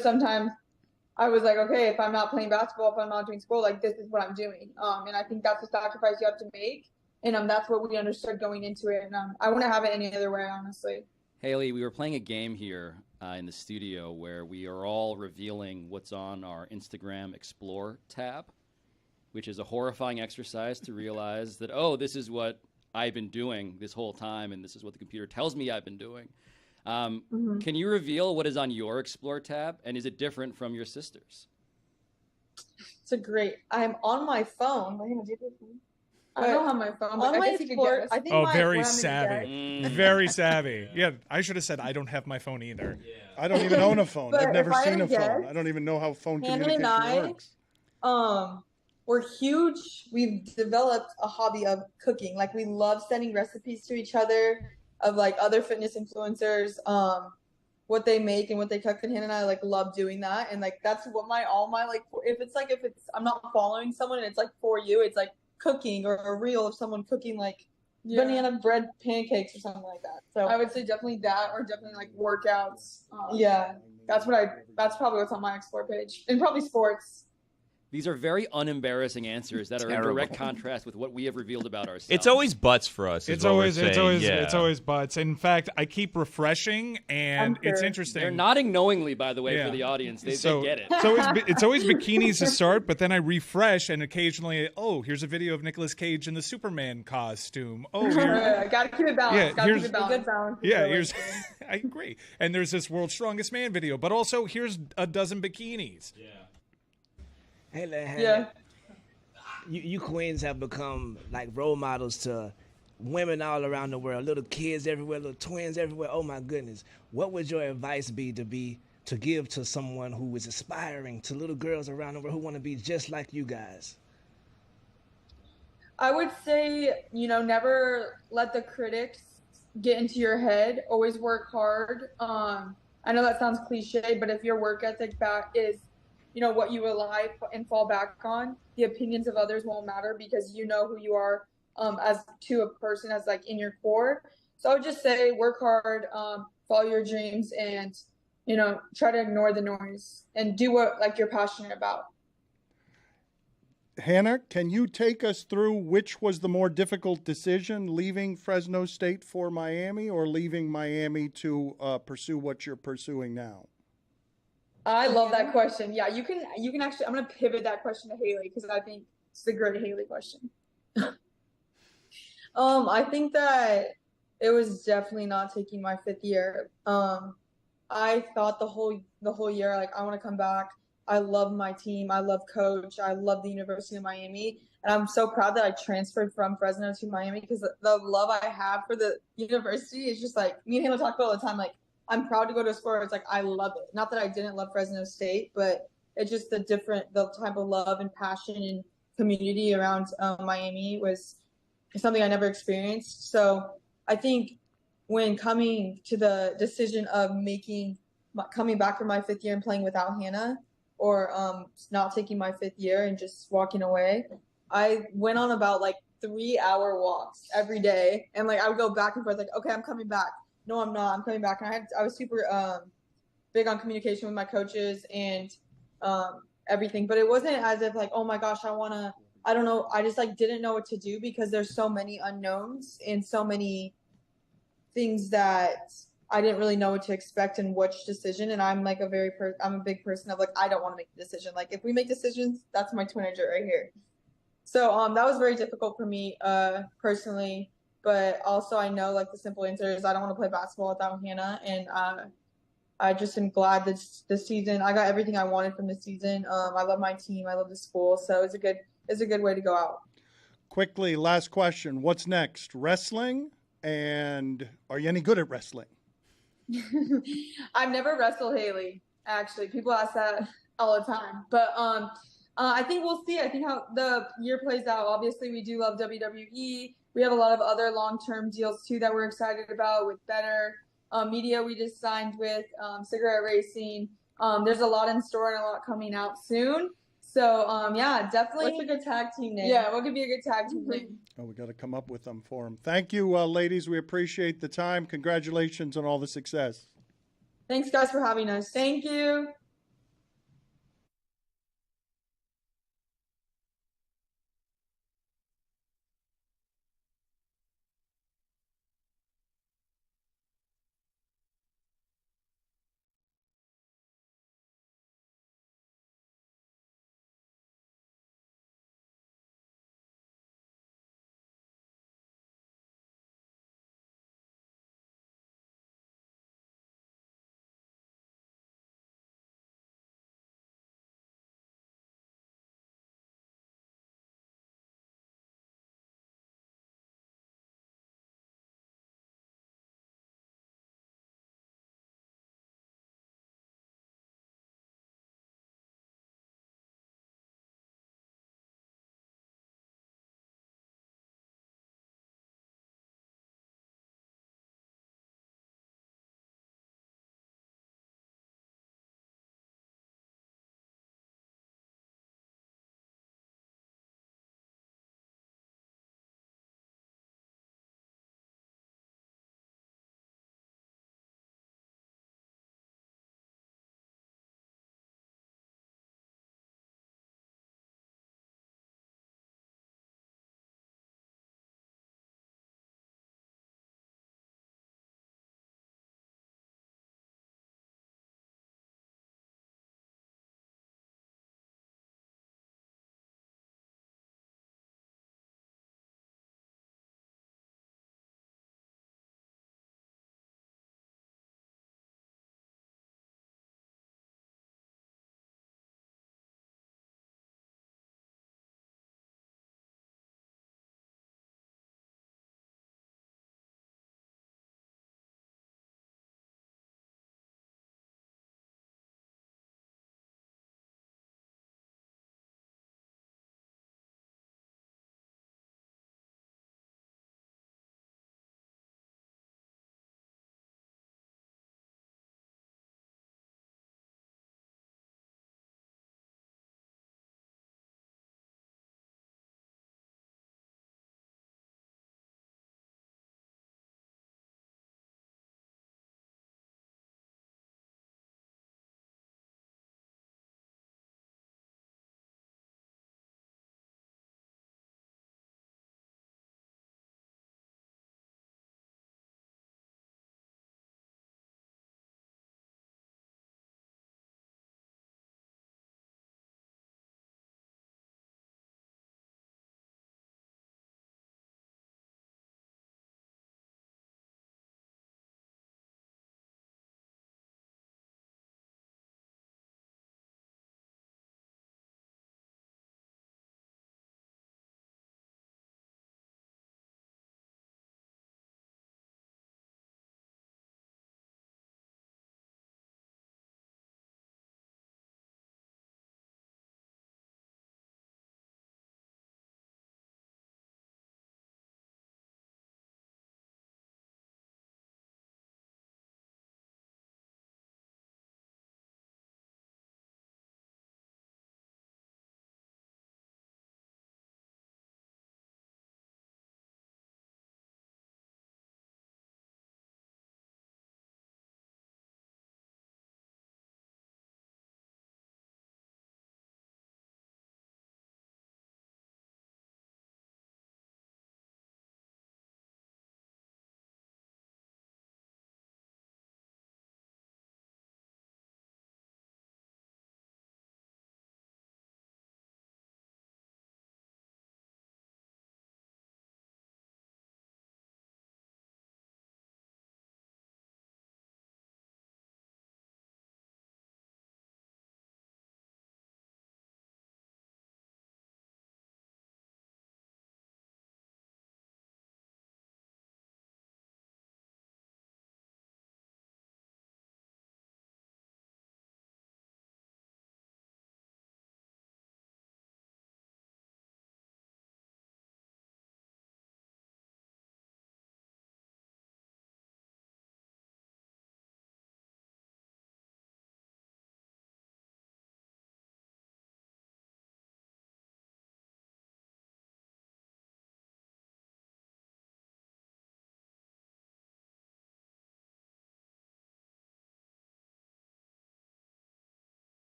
Sometimes I was like, okay, if I'm not playing basketball, if I'm not doing school, like this is what I'm doing. And I think that's a sacrifice you have to make. And that's what we understood going into it. And I wouldn't have it any other way, honestly. Haley, we were playing a game here in the studio where we are all revealing what's on our Instagram Explore tab, which is a horrifying exercise to realize that, oh, this is what I've been doing this whole time, and this is what the computer tells me I've been doing. Can you reveal what is on your Explore tab, and is it different from your sister's? It's a great. I'm on my phone. Wait, do you have your phone? I don't have my phone. On I my guess you could guess. I think very savvy. Very savvy. Yeah, I should have said I don't have my phone either. I don't even own a phone. But I've never if I seen had a to phone. guess, I don't even know how phone Hannah communication and I, works. we're huge. We've developed a hobby of cooking. Like, we love sending recipes to each other of like other fitness influencers, what they make and what they cook. And Hannah and I like love doing that. And like that's what all my like if it's I'm not following someone and it's like for you, it's like cooking or a reel of someone cooking like banana bread pancakes or something like that. So I would say definitely that, or definitely like workouts. That's probably what's on my Explore page, and probably sports. These are very unembarrassing answers that are in Terrible. direct contrast with what we have revealed about ourselves. It's always butts for us. It's always yeah. butts. In fact, I keep refreshing, and it's interesting. They're nodding knowingly, by the way, Yeah. for the audience. They get it. It's always bikinis to start, but then I refresh, and occasionally, here's a video of Nicolas Cage in the Superman costume. Gotta keep it balanced. Yeah, Gotta keep it balanced. Good balance. Yeah, I agree. And there's this World's Strongest Man video, but also here's a dozen bikinis. Yeah. Hey, you queens have become like role models to women all around the world, little kids everywhere, little twins everywhere. Oh my goodness. What would your advice be to give to someone who is aspiring, to little girls around the world who want to be just like you guys? I would say, never let the critics get into your head. Always work hard. I know that sounds cliche, but if your work ethic is what you rely and fall back on, the opinions of others won't matter because you know who you are as to a person, as like in your core. So I would just say work hard, follow your dreams, and try to ignore the noise and do what like you're passionate about. Hannah, can you take us through which was the more difficult decision, leaving Fresno State for Miami or leaving Miami to pursue what you're pursuing now? I love that question. Yeah, you can actually, I'm going to pivot that question to Haley because I think it's a great Haley question. I think that it was definitely not taking my 5th year. I thought the whole year, like, I want to come back. I love my team. I love coach. I love the University of Miami. And I'm so proud that I transferred from Fresno to Miami because the love I have for the university is just like, me and Hannah talk about all the time, like, I'm proud to go to a school where it's like, I love it. Not that I didn't love Fresno State, but it's just the type of love and passion and community around Miami was something I never experienced. So I think when coming to the decision of coming back for my 5th year and playing without Hannah, or not taking my 5th year and just walking away, I went on about like 3-hour walks every day. And like, I would go back and forth like, okay, I'm coming back. No, I'm not. I'm coming back. And I was super big on communication with my coaches and everything. But it wasn't as if like, oh my gosh, I don't know. I just like didn't know what to do because there's so many unknowns and so many things that I didn't really know what to expect and which decision. And I'm like I'm a big person of like, I don't want to make a decision. Like if we make decisions, that's my teenager right here. So that was very difficult for me personally. But also I know like the simple answer is I don't want to play basketball without Hannah. And I just am glad that this season, I got everything I wanted from this season. I love my team. I love the school. So it's a good way to go out. Quickly, last question. What's next? Wrestling? And are you any good at wrestling? I've never wrestled Haley, actually. People ask that all the time. But I think we'll see. I think how the year plays out. Obviously, we do love WWE. We have a lot of other long-term deals, too, that we're excited about with Better Media we just signed with, Cigarette Racing. There's a lot in store and a lot coming out soon. So, yeah, definitely. What's a good tag team name? Yeah, what could be a good tag team name? Oh, we got to come up with them for him. Thank you, ladies. We appreciate the time. Congratulations on all the success. Thanks, guys, for having us. Thank you.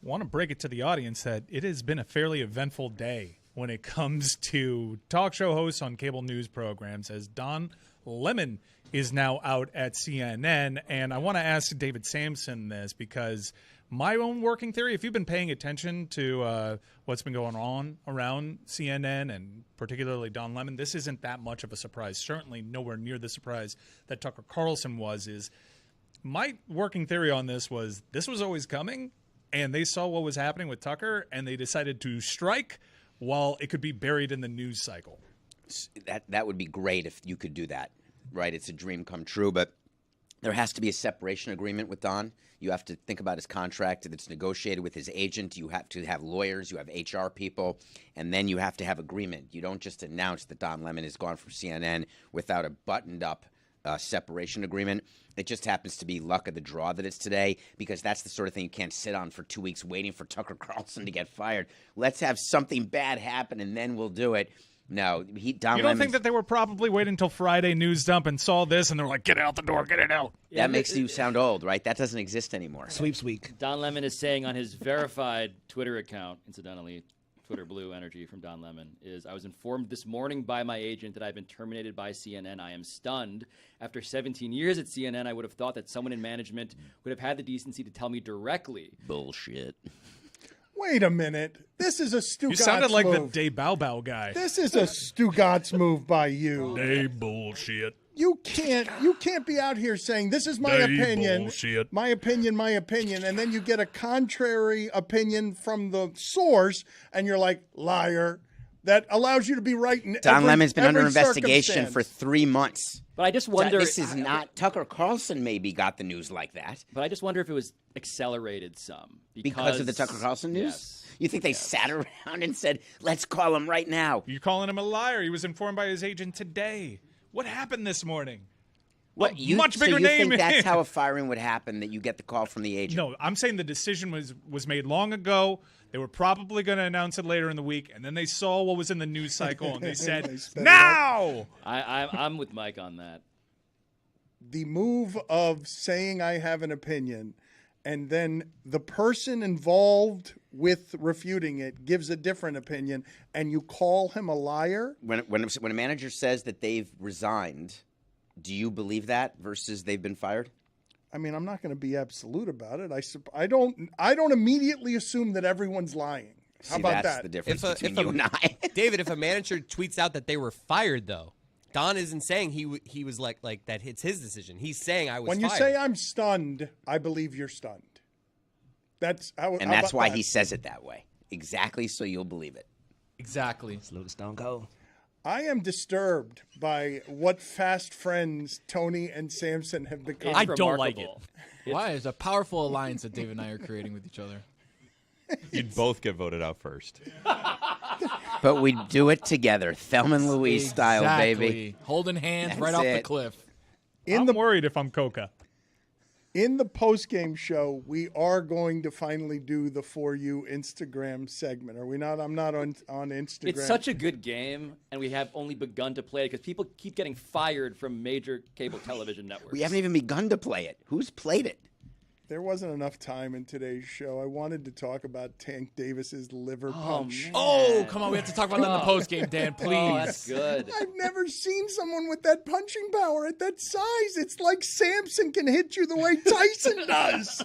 want to break it to the audience that it has been a fairly eventful day when it comes to talk show hosts on cable news programs, as Don Lemon is now out at CNN. And I want to ask David Samson this because my own working theory, if you've been paying attention to what's been going on around CNN and particularly Don Lemon, this isn't that much of a surprise. Certainly nowhere near the surprise that Tucker Carlson was. My working theory on this was always coming, and they saw what was happening with Tucker, and they decided to strike while it could be buried in the news cycle. That would be great if you could do that, right? It's a dream come true, but there has to be a separation agreement with Don. You have to think about his contract that's negotiated with his agent. You have to have lawyers. You have HR people. And then you have to have agreement. You don't just announce that Don Lemon is gone from CNN without a buttoned-up separation agreement. It just happens to be luck of the draw that it's today, because that's the sort of thing you can't sit on for 2 weeks waiting for Tucker Carlson to get fired. Let's have something bad happen, and then we'll do it. No, Don You don't Lemon's, think that they were probably waiting until Friday news dump and saw this, and they're like, get it out the door, get it out. that makes you sound old, right? That doesn't exist anymore. Sweeps week. Don Lemon is saying on his verified Twitter account, incidentally, Twitter Blue Energy from Don Lemon, is, I was informed this morning by my agent that I've been terminated by CNN. I am stunned. After 17 years at CNN, I would have thought that someone in management would have had the decency to tell me directly. Bullshit. Wait a minute. This is a Stugotz move. You sounded like the Day Bow Bow guy. This is a Stugotz move by you. Day bullshit. You can't be out here saying this is my opinion, bullshit. my opinion, and then you get a contrary opinion from the source, and you're like, liar. That allows you to be right in Don every, Lemon's been under every investigation for circumstance. 3 months. But I just wonder. This is not Tucker Carlson. Maybe got the news like that But I just wonder if it was accelerated some. because of the Tucker Carlson news. Yes. You think they sat around and said, "Let's call him right now"? You're calling him a liar. He was informed by his agent today. What happened this morning? What much bigger so you name. think that's how a firing would happen? That you get the call from the agent? No, I'm saying the decision was made long ago. They were probably going to announce it later in the week, and then they saw what was in the news cycle, and they said, They sped it now! I'm with Mike on that. The move of saying I have an opinion, and then the person involved with refuting it gives a different opinion, and you call him a liar? When a manager says that they've resigned, do you believe that versus they've been fired? I mean, I'm not going to be absolute about it. I don't immediately assume that everyone's lying. How See, about that's that? the difference between you and I. David, if a manager tweets out that they were fired, though, Don isn't saying he was like that. It's his decision. He's saying I was. When you fired. say I'm stunned, I believe you're stunned. That's how. And how that's about why that? he says it that way. Exactly, so you'll believe it. Exactly. Salute to Stone Cold. I am disturbed by what fast friends Tony and Samson have become. I don't like it. remarkable. Why? It's a powerful alliance that David and I are creating with each other. You'd both get voted out first. But we do it together, Thelma and Louise style, baby. Exactly. Holding hands That's right off the it. cliff. I'm worried if I'm Coca. In the post-game show, we are going to finally do the For You Instagram segment. Are we not? I'm not on Instagram. It's such a good game, and we have only begun to play it because people keep getting fired from major cable television networks. We haven't even begun to play it. Who's played it? There wasn't enough time in today's show. I wanted to talk about Tank Davis's liver punch. man. Oh, come on. We have to talk about that in the post game, Dan, please. Oh, that's good. I've never seen someone with that punching power at that size. It's like Samson can hit you the way Tyson does.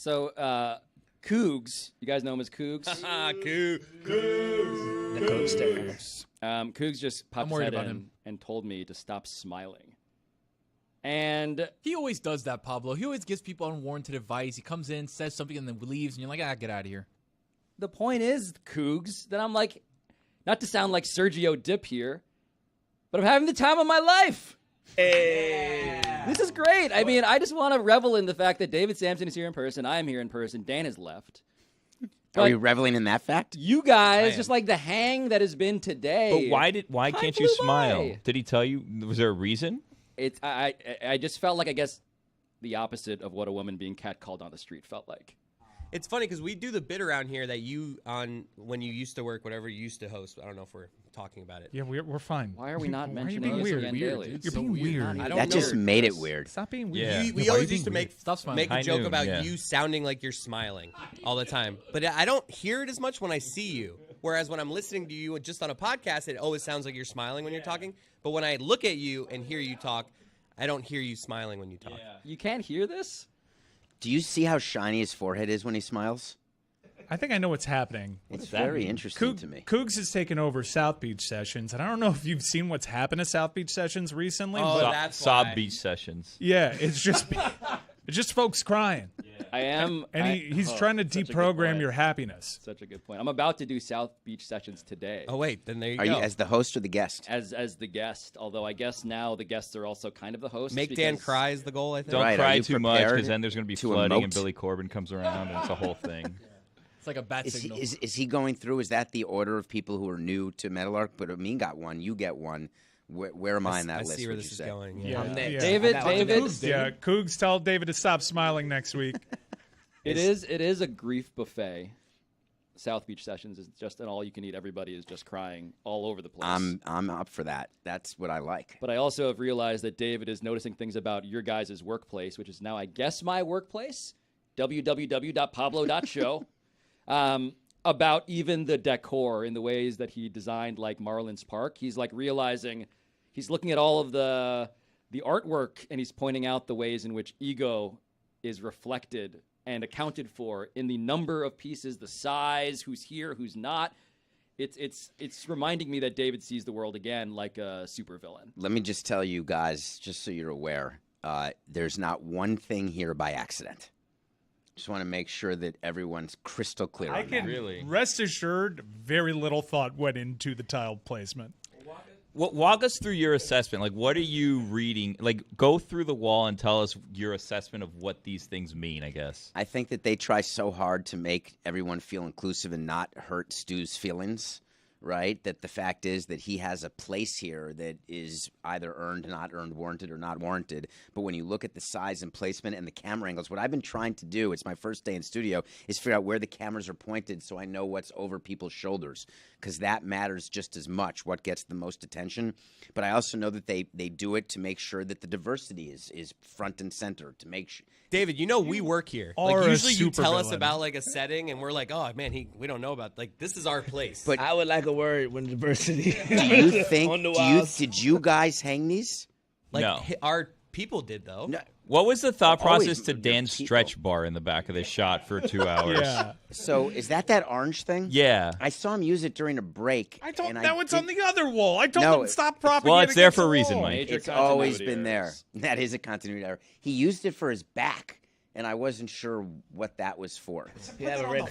So, Cougs, you guys know him as Cougs? The Coke stickers. Cougs just popped I'm his worried head about in him. and told me to stop smiling. And He always does that, Pablo. He always gives people unwarranted advice. He comes in, says something, and then leaves, and you're like, get out of here. the point is, Cougs, that I'm like, not to sound like Sergio Dip here, but I'm having the time of my life. Hey. This is great. I mean, I just want to revel in the fact that David Samson is here in person. I am here in person. Dan has left. Are we reveling in that fact? You guys, just like the hang that has been today. But why can't you smile? Did he tell you? Was there a reason? I just felt like, I guess, the opposite of what a woman being catcalled on the street felt like. It's funny because we do the bit around here that you when you used to work, whatever you used to host. I don't know if we're talking about it. Yeah, we're fine. Why are we not Why are you mentioning being this weird? again daily? You're being weird. I don't That know. just made it weird. Stop being weird. Yeah. We Why are always you used to being make weird? Stop smiling. make a High joke noon, about yeah. you sounding like you're smiling all the time, but I don't hear it as much when I see you. Whereas when I'm listening to you just on a podcast, it always sounds like you're smiling when you're talking. But when I look at you and hear you talk, I don't hear you smiling when you talk. You can't hear this? Do you see how shiny his forehead is when he smiles? I think I know what's happening. It's very interesting to me. Cougs has taken over South Beach Sessions, and I don't know if you've seen what's happened to South Beach Sessions recently. Oh, but that's Sob why. Beach Sessions. yeah, it's just folks crying, I am. and he's trying to such a good deprogram point. your happiness. Such a good point. I'm about to do South Beach Sessions today. Oh wait, then there you Are go. you as the host or the guest? As the guest, although I guess now the guests are also kind of the hosts. Make Dan because- cry is the goal, I think. Don't Right, are cry you too much prepared because then there's going to be to flooding and emote? Billy Corbin comes around and it's a whole thing. It's like a bat Is signal. he going through? Is that the order of people who are new to Meadowlark? But Amin got one. You get one. Where am I in that I list? see where would this you is say? going. Yeah, I'm next. yeah. David, I got one. David. Yeah, Cougs, tell David to stop smiling next week. It is a grief buffet. South Beach Sessions is just an all-you-can-eat. Everybody is just crying all over the place. I'm up for that. That's what I like. But I also have realized that David is noticing things about your guys' workplace, which is now, I guess, my workplace, www.pablo.show, about even the decor in the ways that he designed, like Marlins Park. He's like realizing, he's looking at all of the artwork, and he's pointing out the ways in which ego is reflected and accounted for in the number of pieces, the size, who's here, who's not. It's reminding me that David sees the world again like a supervillain. Let me just tell you guys, just so you're aware, there's not one thing here by accident. Just want to make sure that everyone's crystal clear I on can that. Really? rest assured, very little thought went into the tiled placement. Walk us through your assessment. Like, what are you reading? Like, go through the wall and tell us your assessment of what these things mean, I guess. I think that they try so hard to make everyone feel inclusive and not hurt Stu's feelings, right? That the fact is that he has a place here that is either earned, not earned, warranted, or not warranted. But when you look at the size and placement and the camera angles, what I've been trying to do, it's my first day in studio, is figure out where the cameras are pointed so I know what's over people's shoulders, because that matters just as much, what gets the most attention. But I also know that they do it to make sure that the diversity is front and center, to make sure. David, we work here. are Like a usually you tell us supervillain. about like a setting and we're like, "Oh, man, we don't know about like this is our place." But I would like a word when diversity. do you think, on the walls. did you guys hang these? like No. our people did though. No. What was the thought Always process to they're Dan's people. stretch bar in the back of this shot for 2 hours? Yeah, So is that orange thing? Yeah. I saw him use it during a break. I told and that was did- on the other wall. I told No, him stop propagating. Well, it's there against for a the reason, wall. Mike. Major It's always continuity been there. errors. That is a continuity error. He used it for his back, and I wasn't sure what that was for. You have a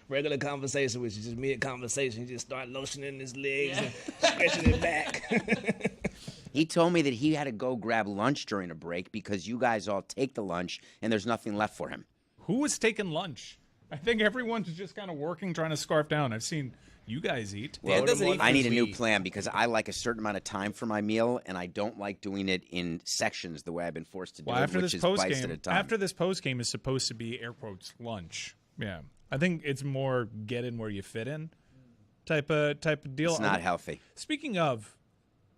regular conversation with you, just mid-conversation. You just start lotioning his legs and stretching it back. He told me that he had to go grab lunch during a break because you guys all take the lunch and there's nothing left for him. Who was taking lunch? I think everyone's just kind of working, trying to scarf down. I've seen you guys eat. Dan doesn't eat I need a food new we eat. plan because I like a certain amount of time for my meal, and I don't like doing it in sections the way I've been forced to do Well, it, after which this is post bites at a game, time. after this post game is supposed to be air quotes lunch. Yeah, I think it's more get in where you fit in type of deal. It's not healthy. Speaking of,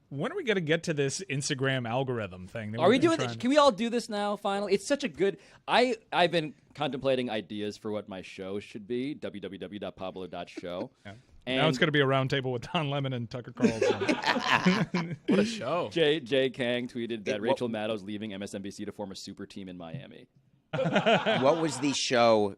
when are we going to get to this Instagram algorithm thing? That Are we we've been doing this? trying- Can we all do this now, finally? It's such a good... I've been contemplating ideas for what my show should be, www.pablo.show. Yeah. And Now it's going to be a roundtable with Don Lemon and Tucker Carlson. What a show. Jay Kang tweeted that Rachel Maddow's leaving MSNBC to form a super team in Miami. What was the show?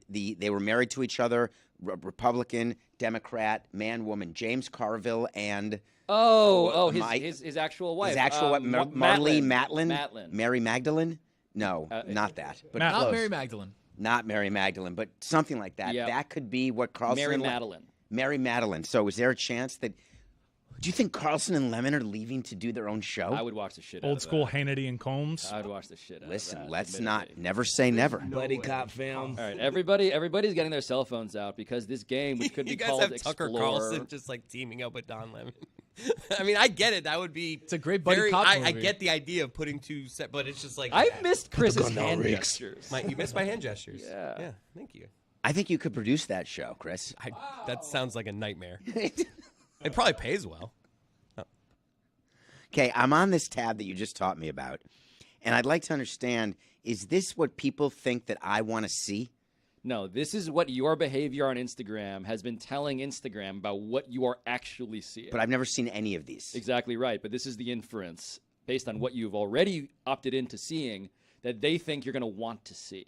They were married to each other. Republican, Democrat, man, woman. James Carville and his actual wife. His actual wife, Marlee Matlin. Mary Magdalene? No, not that. But Not close. Mary Magdalene. Not Mary Magdalene, but something like that. Yep. That could be what Carlson. Mary Madeline. Mary Madeline. So is there a chance that? Do you think Carlson and Lemon are leaving to do their own show? I would watch the shit out Old of school that. Hannity and Combs. I would watch the shit out Listen, of that. let's admittedly. never say never. Buddy cop film. All right, everybody's getting their cell phones out because this game, which could be You guys called have Tucker Explore. Carlson just like teaming up with Don Lemon. I mean, I get it. That would be. It's a great buddy cop I movie. get the idea of putting two set, but it's just like I missed Chris's hand gestures. you missed my hand gestures. Yeah. Thank you. I think you could produce that show, Chris. That sounds like a nightmare. It probably pays well. Okay, I'm on this tab that you just taught me about, and I'd like to understand, is this what people think that I want to see? No, this is what your behavior on Instagram has been telling Instagram about what you are actually seeing. But I've never seen any of these. Exactly right, but this is the inference based on what you've already opted into seeing that they think you're going to want to see.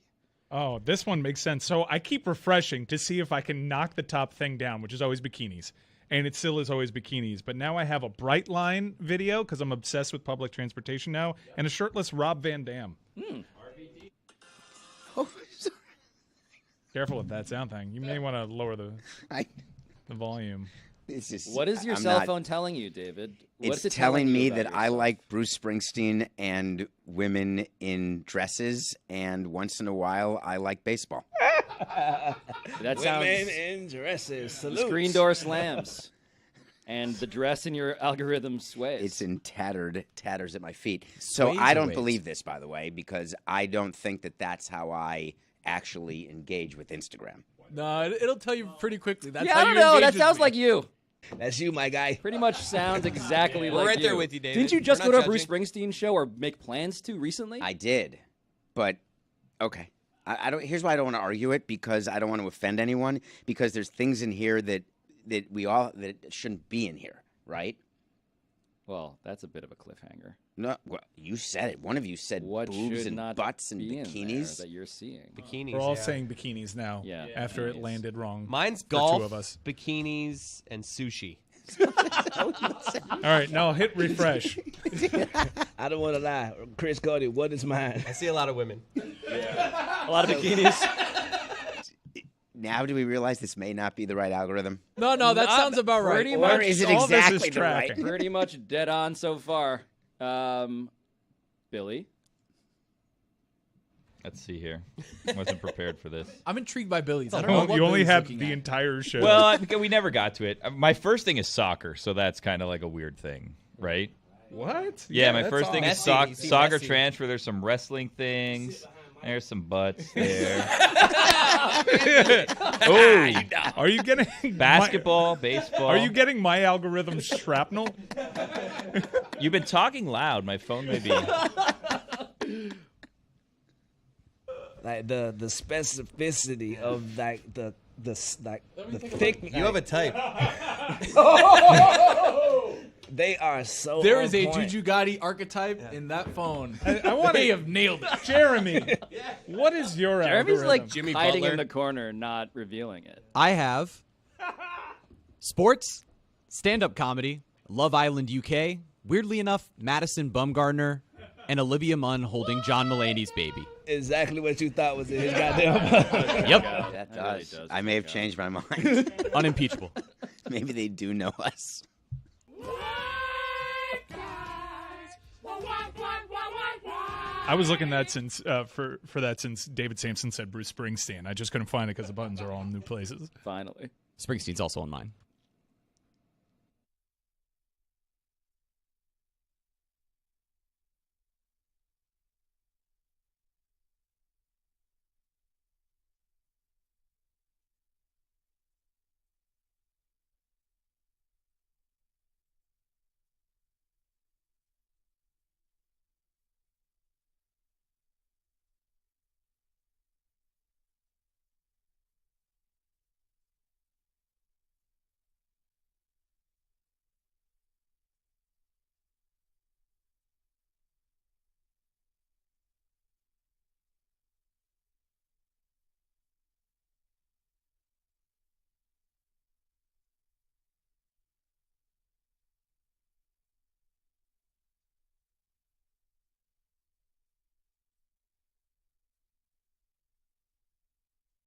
Oh, this one makes sense. So I keep refreshing to see if I can knock the top thing down, which is always bikinis. And it still is always bikinis. But now I have a Bright Line video because I'm obsessed with public transportation now, and a shirtless Rob Van Dam. Oh, sorry. Careful with that sound thing. You may want to lower the volume. It's just, What is your I'm cell not- phone telling you, David? What's It's it telling you me about that I yourself? like Bruce Springsteen and women in dresses, and once in a while, I like baseball. That sounds Women in dresses. Salute. screen door slams. And the dress in your algorithm sways. It's in tatters at my feet. So Sways I or don't waves? believe this, by the way, because I don't think that that's how I actually engage with Instagram. No, it'll tell you pretty quickly. That's yeah, how I don't you know. engage That with sounds me. like you. That's you, my guy. Pretty much sounds exactly We're like right you. there with you, David. Didn't you just We're go not to a Bruce judging. Springsteen show or make plans to recently? I did, but okay. I don't. Here's why I don't want to argue it, because I don't want to offend anyone. Because there's things in here that shouldn't be in here, right? Well, that's a bit of a cliffhanger. No, well, you said it. One of you said What boobs should and not butts and be in there bikinis. that you're seeing? Bikinis. We're all yeah. saying bikinis now. Yeah. After it bikinis. landed wrong. Mine's for golf, two of us. bikinis, and sushi. All right, now hit refresh. I don't want to lie. Chris Cody, what is mine? I see a lot of women. A lot of bikinis. Now do we realize this may not be the right algorithm? No, that sounds about right. Pretty Or much. is it all this is exactly the right? tracking. Pretty much dead on so far. Billy? Let's see here. Wasn't prepared for this. I'm intrigued by Billy's. I don't know Oh, what you only Billy's have looking the at. entire show. Well, we never got to it. My first thing is soccer, so that's kind of like a weird thing, right? what? Yeah, my that's first thing is Messi, you see soccer Messi. transfer. There's some wrestling things. There's some butts there. Oh, are you getting Basketball, baseball. Are you getting my algorithm shrapnel? You've been talking loud. My phone may be. Like the specificity of like the thickness. You have a type. They are so. There on is a point. Juju Gotti archetype in that phone. I want They to have nailed it. Jeremy. What is your Jeremy's algorithm? like Jimmy hiding Butler. in the corner, not revealing it. I have sports, stand-up comedy, Love Island UK, weirdly enough, Madison Bumgarner, and Olivia Munn holding John Mulaney's baby. exactly what you thought was in his goddamn. Yep, That really does. does. I may have changed my mind. unimpeachable. Maybe they do know us. I was looking that since for that since David Samson said Bruce Springsteen. I just couldn't find it because the buttons are all in new places. Finally. Springsteen's also on mine.